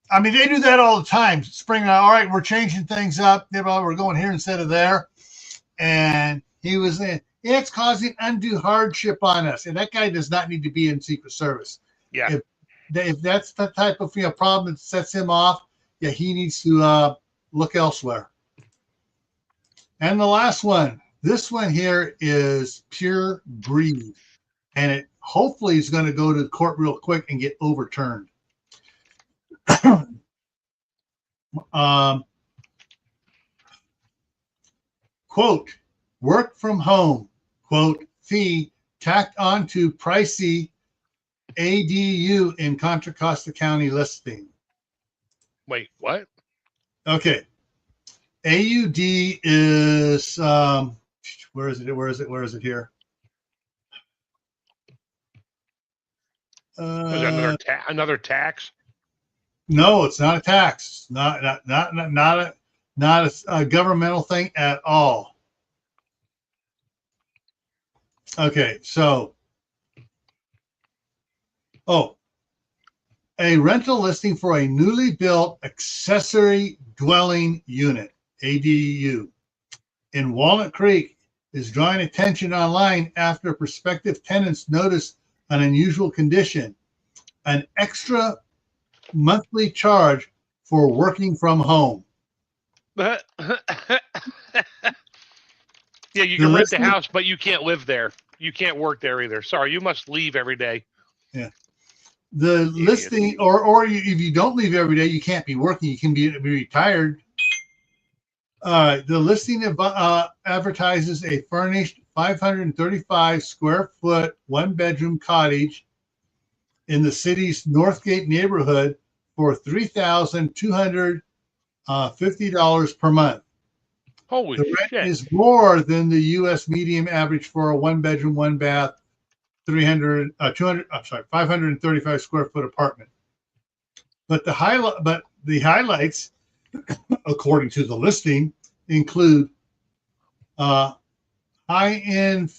I mean, they do that all the time. Spring, all right, we're changing things up. We're going here instead of there. And he was in. It's causing undue hardship on us. And that guy does not need to be in Secret Service. Yeah. If that's the type of problem that sets him off, yeah, he needs to look elsewhere. And the last one. This one here is pure greed. And it hopefully is going to go to court real quick and get overturned. Quote, work from home, quote, fee tacked onto pricey ADU in Contra Costa County listing. Wait, what? Okay. AUD is where is it here? Was that another tax? No, it's not a tax. Not a governmental thing at all. Okay, so a rental listing for a newly built accessory dwelling unit, ADU, in Walnut Creek is drawing attention online after prospective tenants noticed an unusual condition: an extra monthly charge for working from home. Yeah, you can rent the house, but you can't live there. You can't work there either. Sorry, you must leave every day. Yeah. The listing, or if you don't leave every day, you can't be working. You can be retired. The listing advertises a furnished 535 square foot, 1-bedroom cottage in the city's Northgate neighborhood for $3,250 per month. Holy the rent shit. is more than the U.S. median average for a 1-bedroom, 1-bath, 535 square foot apartment. But the highlights, according to the listing, include high-end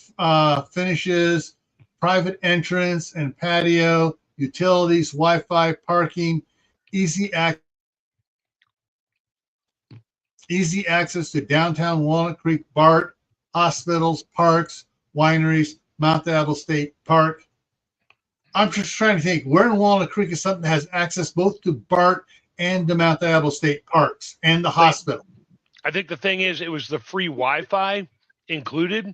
finishes, private entrance and patio, utilities, Wi-Fi, parking, easy access to downtown Walnut Creek, BART, hospitals, parks, wineries, Mount Apple State Park. I'm just trying to think, where in Walnut Creek is something that has access both to BART and the Mount Apple State Parks and the hospital? I think the thing is, it was the free Wi-Fi included.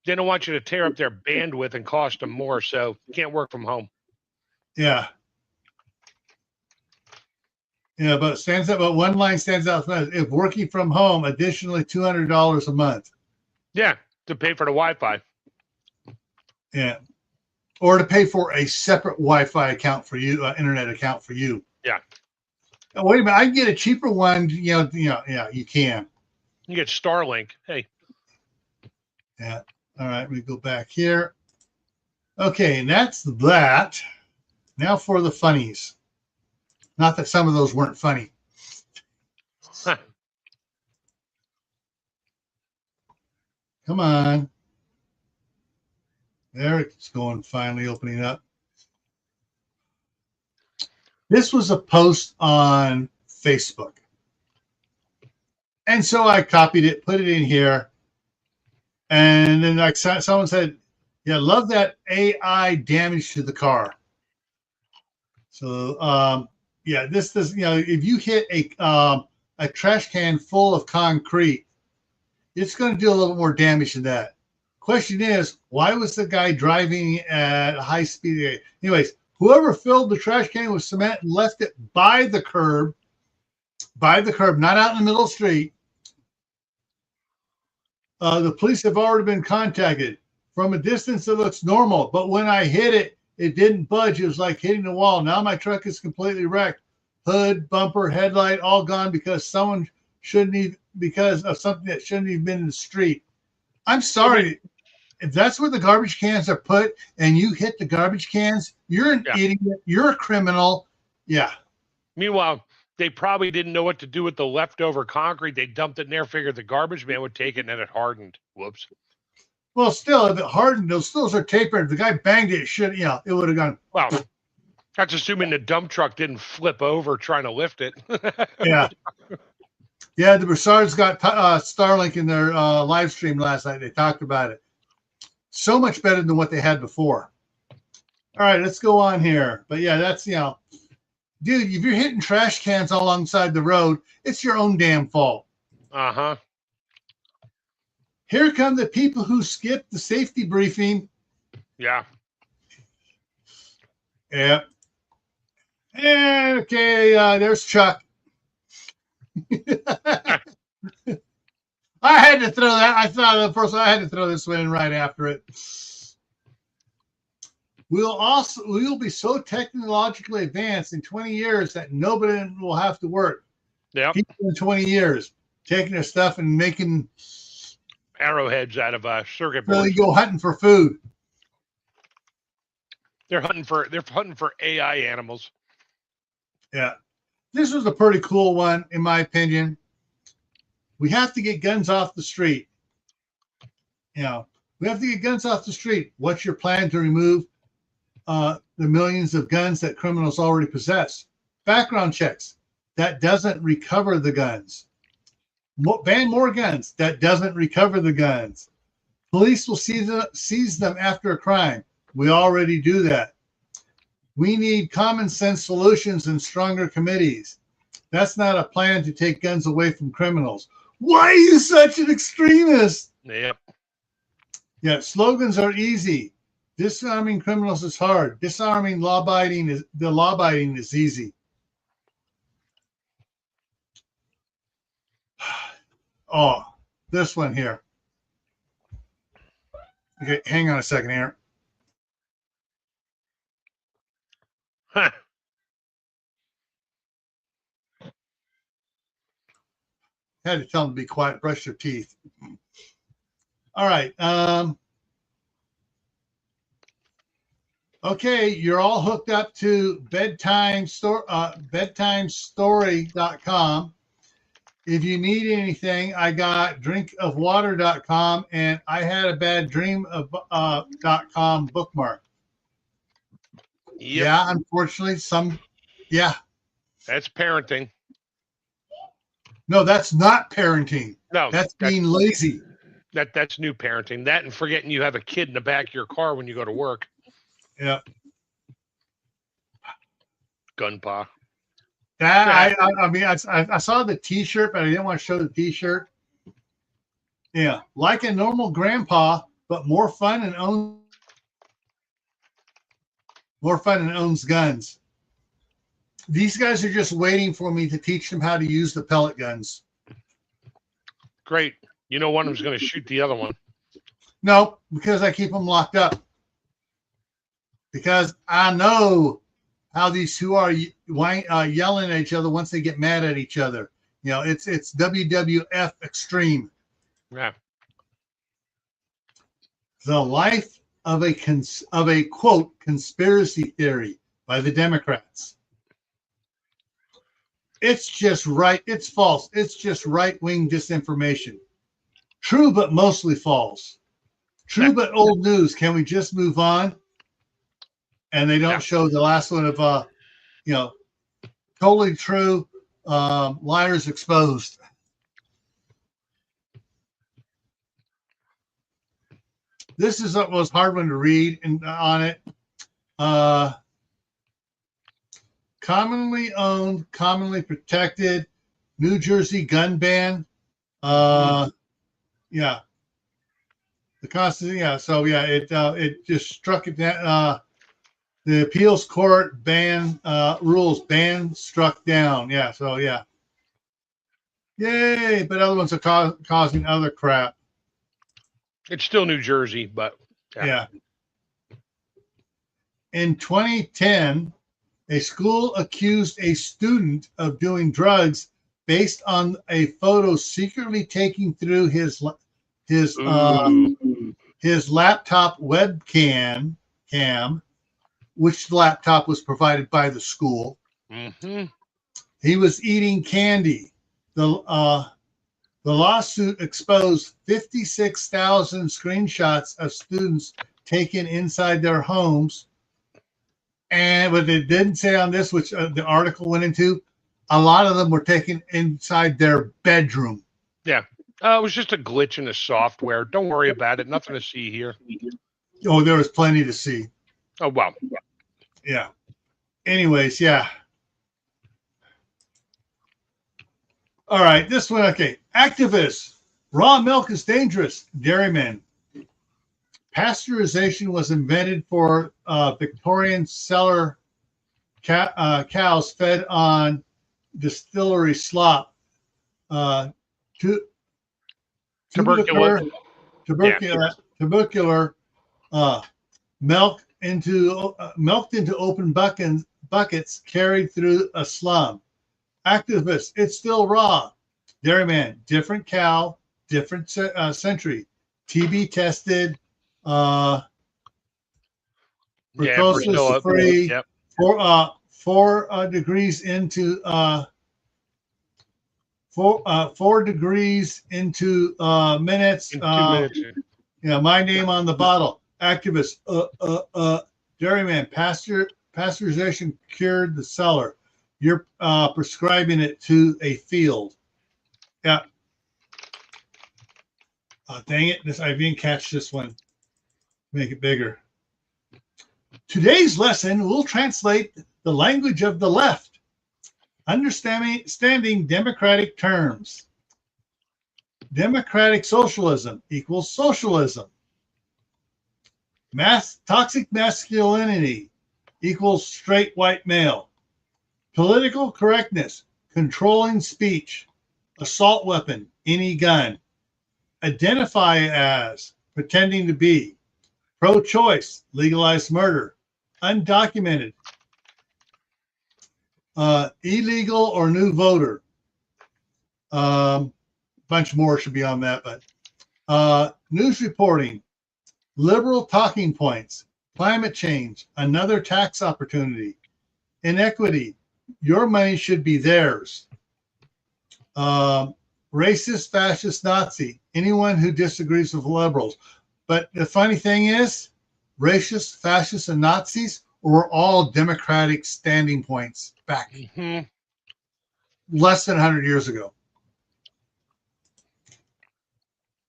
They don't want you to tear up their bandwidth and cost them more, so you can't work from home. Yeah. Yeah, but it stands out. But one line stands out: if working from home, additionally $200 a month. Yeah, to pay for the Wi-Fi. Yeah, or to pay for a separate Wi-Fi account for you, internet account for you. Yeah. Oh, wait a minute, I can get a cheaper one. Yeah, you can. You get Starlink. Hey. Yeah. All right, we go back here. Okay, and that's that. Now for the funnies. Not that some of those weren't funny. Huh. Come on. There it's going, finally opening up. This was a post on Facebook. And so I copied it, put it in here. And then like someone said, yeah, love that AI damage to the car. So, yeah, this does, if you hit a trash can full of concrete, it's going to do a little more damage than that. Question is, why was the guy driving at a high speed? Anyways, whoever filled the trash can with cement and left it by the curb, not out in the middle of the street, the police have already been contacted. From a distance, it looks normal, but when I hit it, it didn't budge. It was like hitting the wall. Now my truck is completely wrecked. Hood, bumper, headlight, all gone because of something that shouldn't have been in the street. I'm sorry. If that's where the garbage cans are put and you hit the garbage cans, you're an idiot. You're a criminal. Yeah. Meanwhile, they probably didn't know what to do with the leftover concrete. They dumped it in there, figured the garbage man would take it, and then it hardened. Whoops. Well, still, if it hardened, those are tapered. If the guy banged it, it would have gone. Well, that's assuming the dump truck didn't flip over trying to lift it. Yeah. Yeah, the Broussards got Starlink in their live stream last night. They talked about it. So much better than what they had before. All right, let's go on here. But yeah, that's, dude, if you're hitting trash cans alongside the road, it's your own damn fault. Uh-huh. Here come the people who skipped the safety briefing. Yeah. Yeah. And okay, there's Chuck. I had to throw that. I thought of the first one. I had to throw this one in right after it. we will be so technologically advanced in 20 years that nobody will have to work. Yep. People in 20 years taking their stuff and making Arrowheads out of circuit really boards. go hunting for food. They're hunting for AI animals. Yeah. This was a pretty cool one, in my opinion. We have to get guns off the street. You know, we have to get guns off the street. What's your plan to remove the millions of guns that criminals already possess? Background checks. That doesn't recover the guns. Ban more guns. That doesn't recover the guns. Police will seize them after a crime. We already do that. We need common sense solutions and stronger committees. That's not a plan to take guns away from criminals. Why are you such an extremist? Yep. Yeah, slogans are easy. Disarming criminals is hard. Disarming law-abiding is easy. Oh, this one here. Okay, hang on a second here. Huh. Had to tell them to be quiet, brush their teeth. All right. Okay, you're all hooked up to bedtimestory.com. If you need anything, I got drinkofwater.com and I had a bad dream of .com bookmark. Yep. Yeah, unfortunately, That's parenting. No, that's not parenting. No, That's being lazy. That's new parenting. That and forgetting you have a kid in the back of your car when you go to work. Yeah. Gunpa. That I mean, I saw the T-shirt, but I didn't want to show the T-shirt. Yeah, like a normal grandpa, but more fun and owns guns. These guys are just waiting for me to teach them how to use the pellet guns. Great. You know one of them's going to shoot the other one. No, because I keep them locked up. Because I know how these two are yelling at each other once they get mad at each other. You know, it's WWF extreme. Yeah. The life of a quote conspiracy theory by the Democrats. It's just right. It's false. It's just right-wing disinformation. True, but mostly false. True, but old news. Can we just move on? And they don't show the last one of, totally true, liars exposed. This is what was hard one to read on it. Commonly owned, commonly protected, New Jersey gun ban. The Constitution. Yeah. So yeah, it just struck it down. The appeals court ban rules ban struck down. Yeah. So yeah. Yay! But other ones are causing other crap. It's still New Jersey, but yeah. In 2010, a school accused a student of doing drugs based on a photo secretly taken through his laptop webcam, which laptop was provided by the school. Mm-hmm. He was eating candy. The lawsuit exposed 56,000 screenshots of students taken inside their homes. And what it didn't say on this, which the article went into, a lot of them were taken inside their bedroom. Yeah. It was just a glitch in the software. Don't worry about it. Nothing to see here. Oh, there was plenty to see. Oh, wow. Yeah. Anyways, yeah. All right, this one, okay. Activists. Raw milk is dangerous. Dairymen. Pasteurization was invented for Victorian cellar cows fed on distillery slop. Tubercular milk milked into open buckets carried through a slum. Activists, it's still raw. Dairyman, different cow, different century. TB tested, fructose free. Yep. 4 degrees into 4 degrees into minutes. In 2 minutes. Yeah, my name on the bottle. Activist, dairyman, pasteurization cured the seller. You're prescribing it to a field. Yeah. Oh, dang it. I didn't catch this one. Make it bigger. Today's lesson will translate the language of the left, understanding democratic terms. Democratic socialism equals socialism. Toxic masculinity equals straight white male. Political correctness, controlling speech, assault weapon, any gun. Identify as, pretending to be. Pro-choice, legalized murder. Undocumented, illegal or new voter. Bunch more should be on that, but news reporting, liberal talking points, climate change, another tax opportunity, inequity, your money should be theirs. Racist, fascist, Nazi, anyone who disagrees with liberals. But the funny thing is, racists, fascists, and Nazis were all democratic standing points back less than 100 years ago.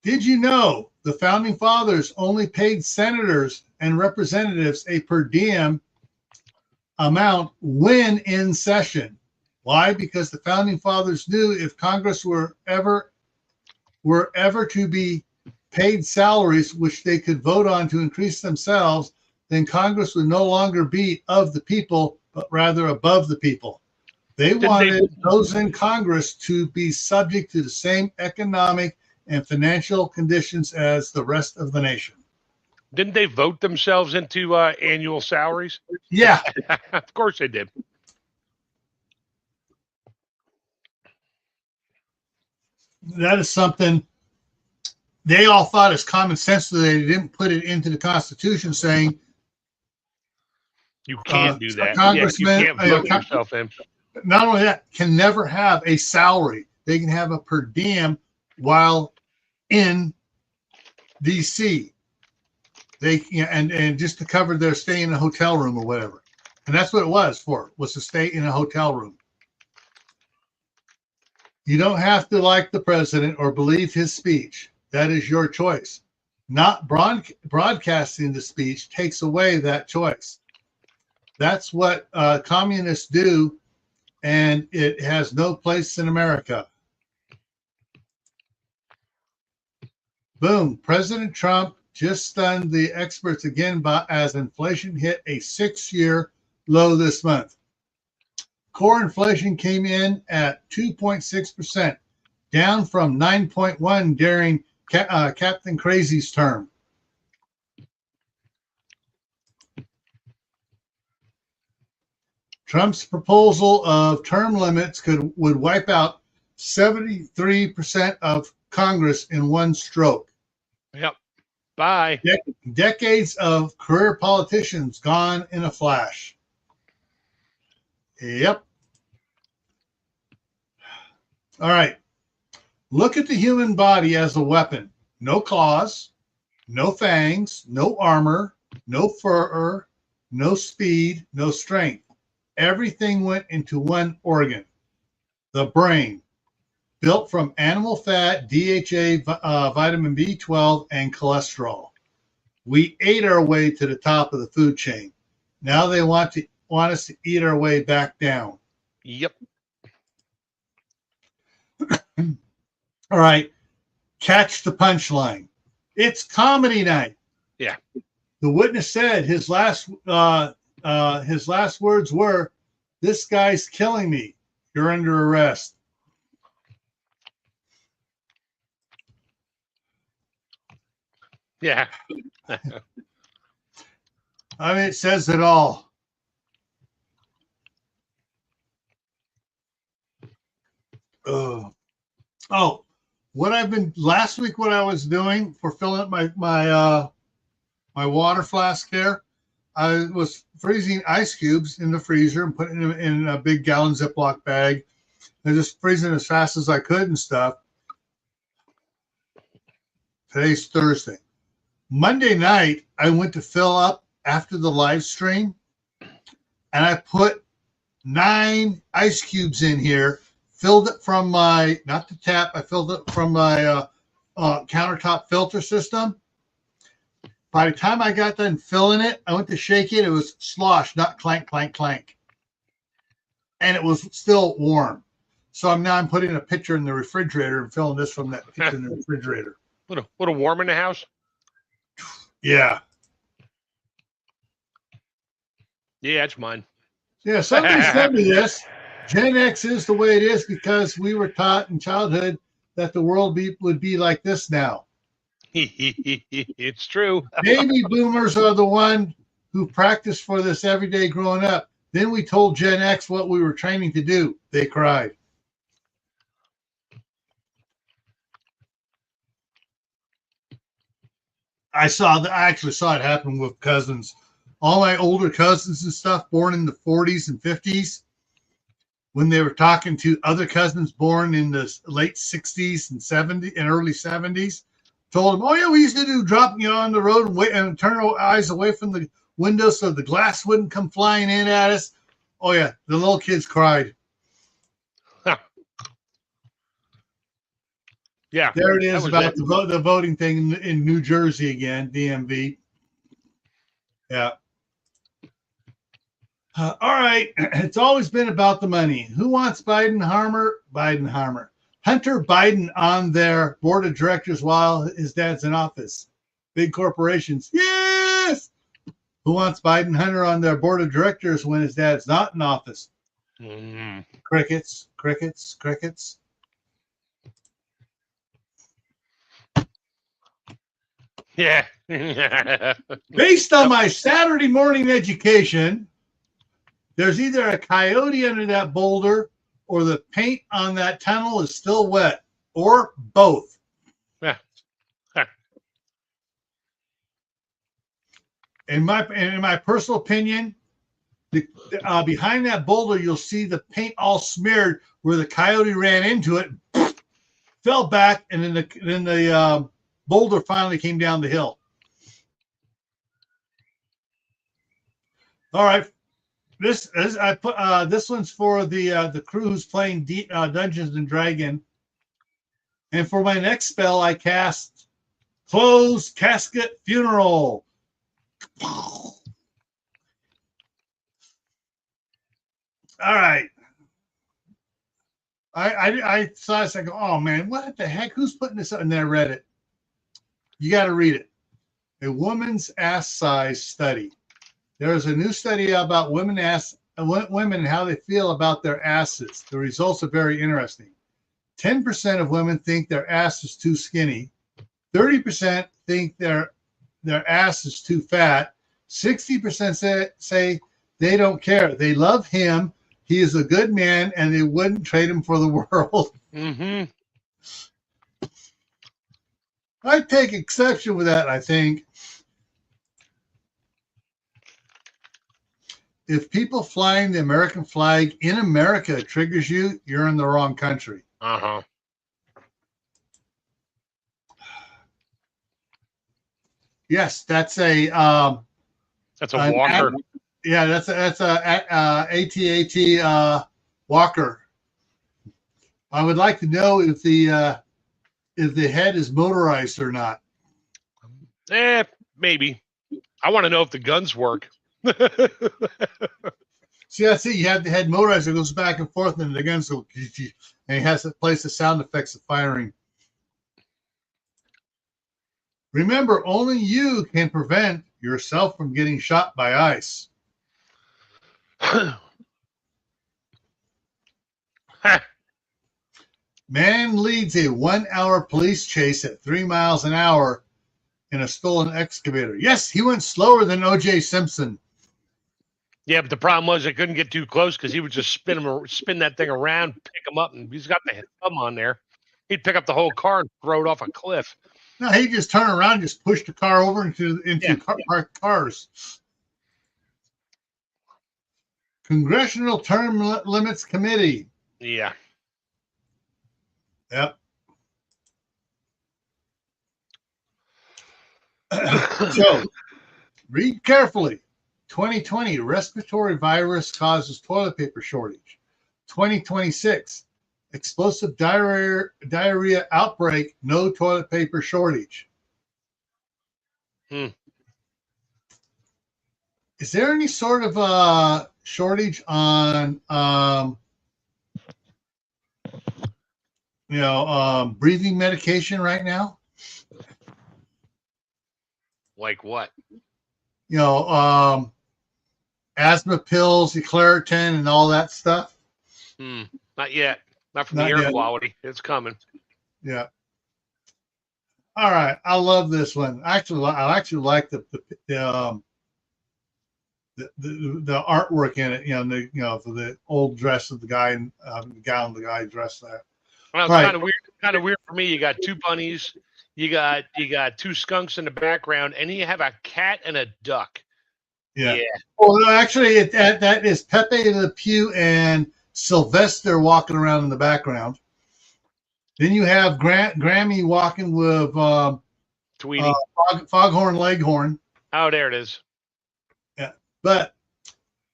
Did you know the founding fathers only paid senators and representatives a per diem amount when in session? Why? Because the founding fathers knew if Congress were ever to be paid salaries which they could vote on to increase themselves, then Congress would no longer be of the people, but rather above the people. They wanted those in Congress to be subject to the same economic and financial conditions as the rest of the nation. Didn't they vote themselves into annual salaries? Yeah. Of course they did. That is something they all thought is common sense, so they didn't put it into the Constitution saying you can't do that. Congressman, you can't vote yourself in. Not only that, can never have a salary. They can have a per diem while in DC. They and just to cover their stay in a hotel room or whatever. And that's what it was to stay in a hotel room. You don't have to like the president or believe his speech. That is your choice. Not broadcasting the speech takes away that choice. That's what communists do, and it has no place in America. Boom. President Trump just stunned the experts again as inflation hit a 6-year low this month. Core inflation came in at 2.6%, down from 9.1 during Captain Crazy's term. Trump's proposal of term limits would wipe out 73% of Congress in one stroke. Yep. Bye. Decades of career politicians gone in a flash. Yep. All right. Look at the human body as a weapon. No claws, no fangs, no armor, no fur, no speed, no strength. Everything went into one organ, the brain, built from animal fat, DHA, vitamin B12, and cholesterol. We ate our way to the top of the food chain. Now they want us to eat our way back down. Yep. All right. Catch the punchline. It's comedy night. Yeah. The witness said his last words were, "This guy's killing me. You're under arrest." Yeah. I mean, it says it all. Oh, what I've been last week, what I was doing for filling up my water flask here, I was freezing ice cubes in the freezer and putting them in a big gallon Ziploc bag and just freezing as fast as I could and stuff. Today's Thursday. Monday night, I went to fill up after the live stream, and I put 9 ice cubes in here, filled it from my, not the tap, I filled it from my countertop filter system. By the time I got done filling it, I went to shake it. It was slosh, not clank, clank, clank. And it was still warm. So I'm putting a pitcher in the refrigerator and filling this from that pitcher in the refrigerator. What a warm in the house. Yeah. Yeah, it's mine. Yeah, somebody said me this. Gen X is the way it is because we were taught in childhood that the world would be like this now. It's true. Baby boomers are the one who practiced for this every day growing up. Then we told Gen X what we were training to do. They cried. I actually saw it happen with cousins. All my older cousins and stuff born in the 40s and 50s, when they were talking to other cousins born in the late 60s and 70s and early 70s, told them, oh, yeah, we used to do dropping you on the road and wait and turn our eyes away from the window so the glass wouldn't come flying in at us. Oh, yeah, the little kids cried. Yeah. There it is about the voting thing in New Jersey again, DMV. Yeah. All right. It's always been about the money. Who wants Biden-Harmer? Biden-Harmer. Hunter Biden on their board of directors while his dad's in office. Big corporations. Yes. Who wants Biden-Hunter on their board of directors when his dad's not in office? Crickets, crickets, crickets. Yeah. Based on my Saturday morning education, there's either a coyote under that boulder or the paint on that tunnel is still wet, or both. Yeah. In my personal opinion, behind that boulder, you'll see the paint all smeared where the coyote ran into it, fell back, and then the boulder finally came down the hill. All right. This one's for the crew who's playing Dungeons and Dragons. And for my next spell, I cast Closed Casket Funeral. All right. I saw this. I go, oh man, what the heck? Who's putting this up? And then I read it. You got to read it. A woman's ass size study. There's a new study about women and how they feel about their asses. The results are very interesting. 10% of women think their ass is too skinny. 30% think their ass is too fat. 60% say they don't care. They love him. He is a good man, and they wouldn't trade him for the world. Mm-hmm. I take exception with that, I think. If people flying the American flag in America triggers you, you're in the wrong country. Uh-huh. Yes, that's a walker. Yeah, that's a AT-AT walker. I would like to know if the head is motorized or not. Maybe. I want to know if the guns work. See, that's it. You have the head motorized. It goes back and forth, and the guns go, and it has to place the sound effects of firing. Remember, only you can prevent yourself from getting shot by ice. Man leads a 1-hour police chase at 3 miles an hour in a stolen excavator. Yes, he went slower than O.J. Simpson. Yeah, but the problem was I couldn't get too close because he would just spin that thing around, pick him up, and he's got the thumb on there. He'd pick up the whole car and throw it off a cliff. No, he just turned around and just pushed the car over into cars. Congressional Term Limits Committee. Yeah. Yep. So, read carefully. 2020, respiratory virus causes toilet paper shortage. 2026, explosive diarrhea outbreak, no toilet paper shortage. Is there any sort of shortage on breathing medication right now? Like what? Asthma pills, the Claritin, and all that stuff. Not yet. Not from the air quality. It's coming. Yeah. All right. I love this one. I actually like the artwork in it. For the old dress of the guy and gown the guy dressed there. Well, it's kind of weird for me. You got two bunnies, you got two skunks in the background, and you have a cat and a duck. Yeah. Well, no, actually, that is Pepe Le Pew and Sylvester walking around in the background. Then you have Grammy walking with Tweety, Foghorn Leghorn. Oh, there it is. Yeah, but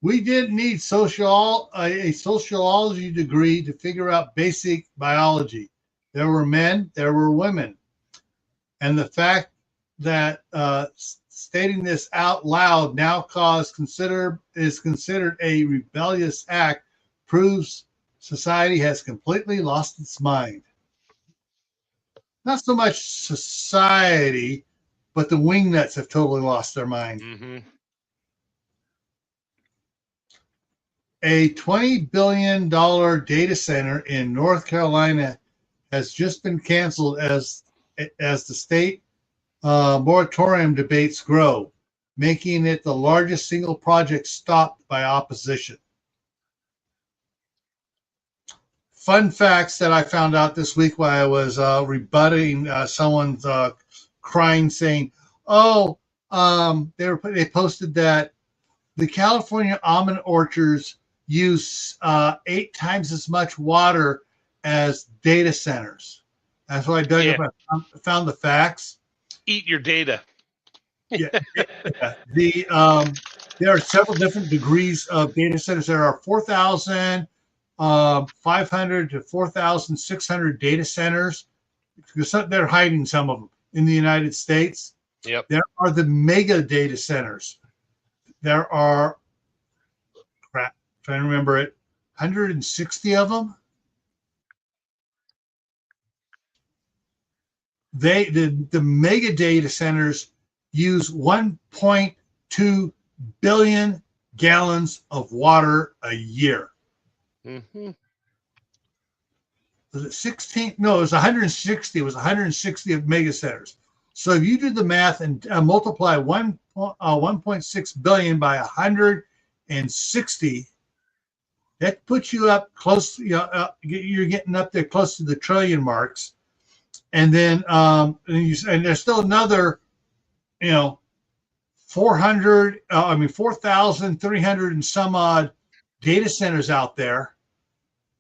we didn't need a sociology degree to figure out basic biology. There were men, there were women, and the fact that stating this out loud now is considered a rebellious act proves society has completely lost its mind. Not so much society, but the wingnuts have totally lost their mind. Mm-hmm. A $20 billion data center in North Carolina has just been canceled as the state moratorium debates grow, making it the largest single project stopped by opposition. Fun facts that I found out this week while I was rebutting someone's crying, saying, they posted that the California almond orchards use 8 times as much water as data centers. That's why I dug up. I found the facts. Eat your data. Yeah. There are several different degrees of data centers. There are 4,500 to 4,600 data centers. They're hiding some of them in the United States. Yep. There are the mega data centers. There are, trying to remember it, 160 of them. The mega data centers use 1.2 billion gallons of water a year. Mm-hmm. Was it 16? No, it was 160. It was 160 of mega centers. So if you do the math and multiply 1.6 billion by 160, that puts you up close. You're getting up there close to the trillion marks. And then and there's still another, 4,300 and some odd data centers out there,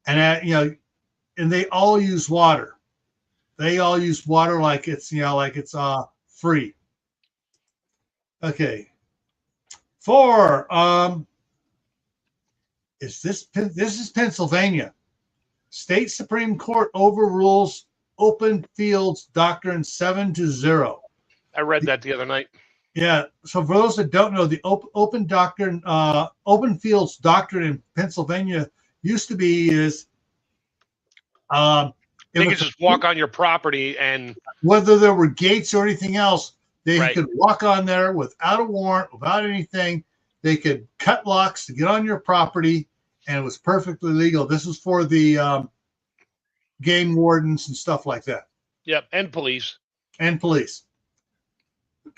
and and they all use water. They all use water like it's free. Okay. 4. This is Pennsylvania. State Supreme Court overrules Open Fields Doctrine 7-0. I read that the other night. Yeah. So for those that don't know, the Open Fields Doctrine in Pennsylvania used to be they could just walk on your property, and whether there were gates or anything else, they could walk on there without a warrant, without anything. They could cut locks to get on your property, and it was perfectly legal. This was for the game wardens and stuff like that. Yep, and police. And police.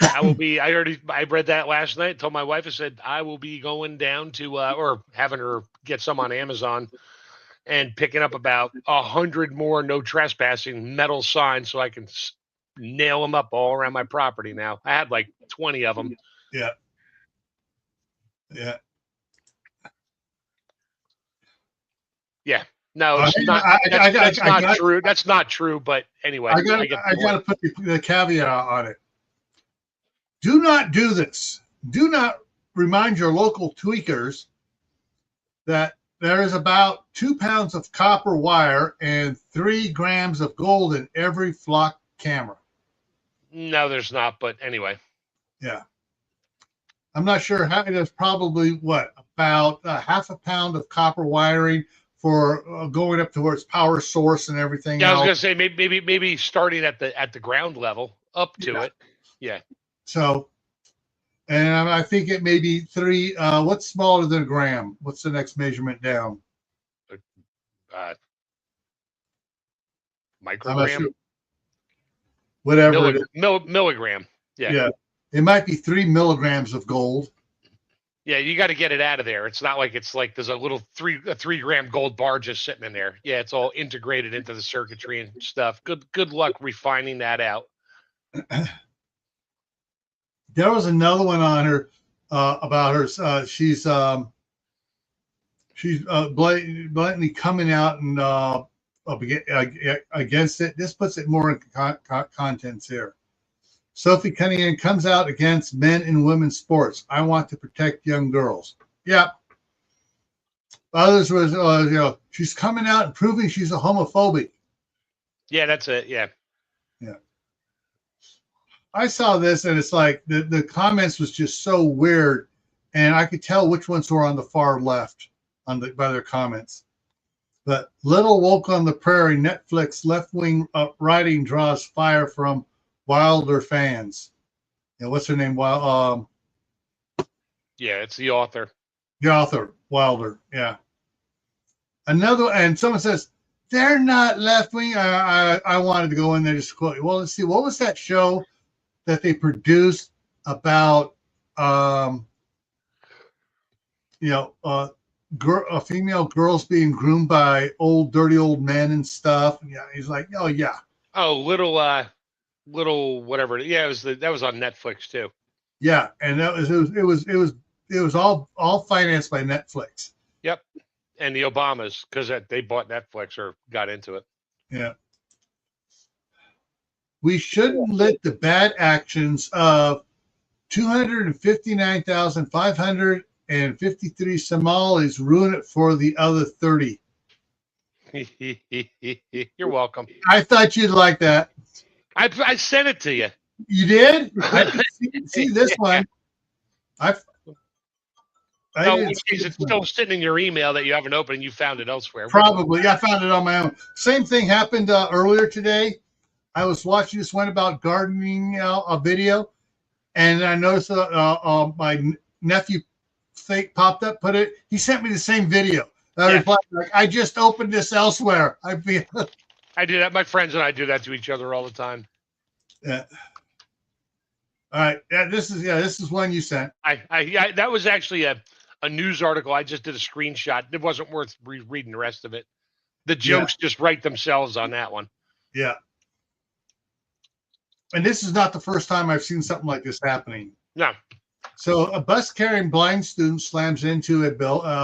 I will be. I read that last night. Told my wife. I said I will be going down to or having her get some on Amazon and picking up about 100 more no trespassing metal signs so I can nail them up all around my property. Now I had like 20 of them. Yeah. Yeah. Yeah. No, it's I- not. I- That's I not got- true. That's not true. But anyway, I got to put the caveat on it. Do not do this. Do not remind your local tweakers that there is about 2 pounds of copper wire and 3 grams of gold in every flock camera. No, there's not. But anyway, Yeah. I'm not sure how. There's probably what, about half a pound of copper wiring for going up towards power source and everything yeah, I was else. gonna say maybe starting at the ground level up to it. Yeah. So, and I think it may be 3. What's smaller than a gram? What's the next measurement down? I'm not Microgram, sure. Whatever it is. milligram. Yeah. Yeah. It might be 3 milligrams of gold. Yeah, you got to get it out of there. It's not like it's like there's a little 3 gram gold bar just sitting in there. Yeah, it's all integrated into the circuitry and stuff. Good luck refining that out. There was another one on her about her. She's blatantly coming out and against it. This puts it more in contents here. Sophie Cunningham comes out against men and women's sports. I want to protect young girls. Yeah. Others was, she's coming out and proving she's a homophobic. Yeah, that's it. Yeah. Yeah. I saw this and it's like the comments was just so weird, and I could tell which ones were on the far left by their comments. But Little Woke on the Prairie, Netflix left-wing writing draws fire from Wilder fans. What's her name? Yeah, it's the author. The author, Wilder. Yeah. Another, and someone says they're not left-wing. I wanted to go in there just to quote. Well, let's see. What was that show that they produced about female girls being groomed by dirty old men and stuff? Yeah, he's like, oh yeah. Oh, little whatever. Yeah, that was on Netflix too. Yeah, and it was all financed by Netflix. Yep, and the Obamas, because they bought Netflix or got into it. Yeah. We shouldn't let the bad actions of 259,553 Somalis ruin it for the other 30. You're welcome. I thought you'd like that. I sent it to you. You did? I see this one. It's still sitting in your email that you haven't opened and you found it elsewhere. Probably. I found it on my own. Same thing happened earlier today. I was watching this one about gardening a video, and I noticed my nephew popped up, he sent me the same video. I replied, like, I just opened this elsewhere. I do that. My friends and I do that to each other all the time. Yeah. All right. Yeah, this is one you sent. I that was actually a news article. I just did a screenshot. It wasn't worth reading the rest of it. The jokes just write themselves on that one. Yeah. And this is not the first time I've seen something like this happening. No. So a bus carrying blind student slams into a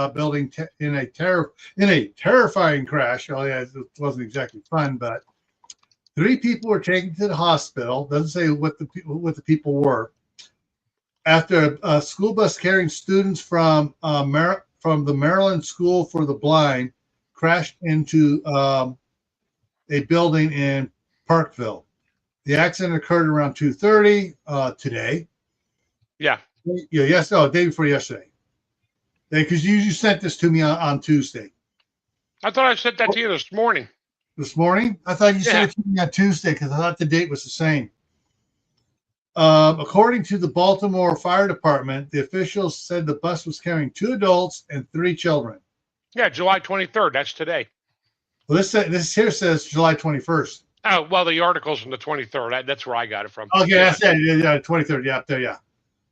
building in a terrifying crash. Oh yeah, it wasn't exactly fun, but 3 people were taken to the hospital. Doesn't say what the people were. After a school bus carrying students from the Maryland School for the Blind crashed into a building in Parkville. The accident occurred around 2:30 today. Yeah. Yes. Oh, day before yesterday. Because you sent this to me on Tuesday. I thought I sent that to you this morning. This morning? I thought you sent it to me on Tuesday because I thought the date was the same. According to the Baltimore Fire Department, the officials said the bus was carrying 2 adults and 3 children. Yeah, July 23rd. That's today. Well, this here says July 21st. Oh, well, the article's from the 23rd. That's where I got it from. Okay, that's it. Yeah, 23rd. Yeah, up there. Yeah.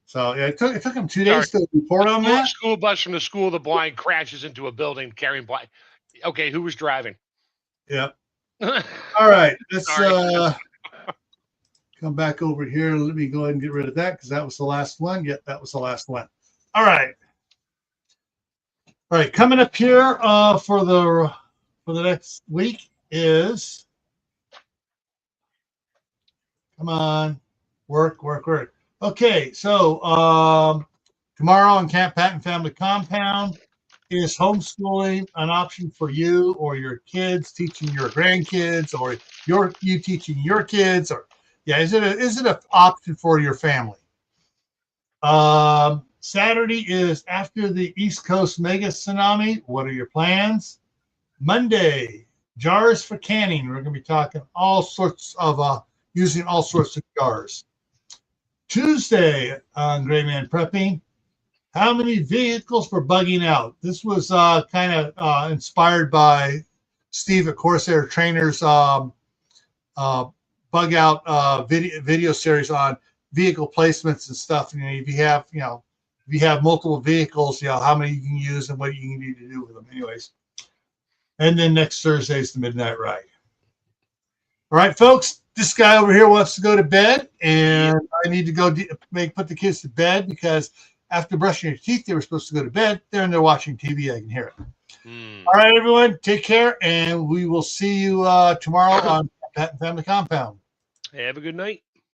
So yeah, it took him 2 days to report on that. School bus from the School of the Blind crashes into a building carrying blind. Okay, who was driving? Yeah. All right, let's come back over here. Let me go ahead and get rid of that because that was the last one. Yep, that was the last one. All right. All right, coming up here for the next week is, come on, work. Okay, so tomorrow on Camp Patton Family Compound, is homeschooling an option for you or your kids teaching your grandkids, or you teaching your kids, or is it an option for your family? Saturday is after the East Coast mega tsunami. What are your plans? Monday, jars for canning. We're going to be talking all sorts of using all sorts of jars. Tuesday on Gray Man Prepping, how many vehicles for bugging out? This was kind of inspired by Steve at Corsair Trainers bug out video series on vehicle placements and stuff. You know, if you have multiple vehicles, how many you can use and what you need to do with them. Anyways, and then next Thursday is the Midnight Ride. All right, folks. This guy over here wants to go to bed, and I need to go put the kids to bed because after brushing your teeth, they were supposed to go to bed. They're in there watching TV. I can hear it. All right, everyone, take care, and we will see you tomorrow on Patton Family Compound. Have a good night.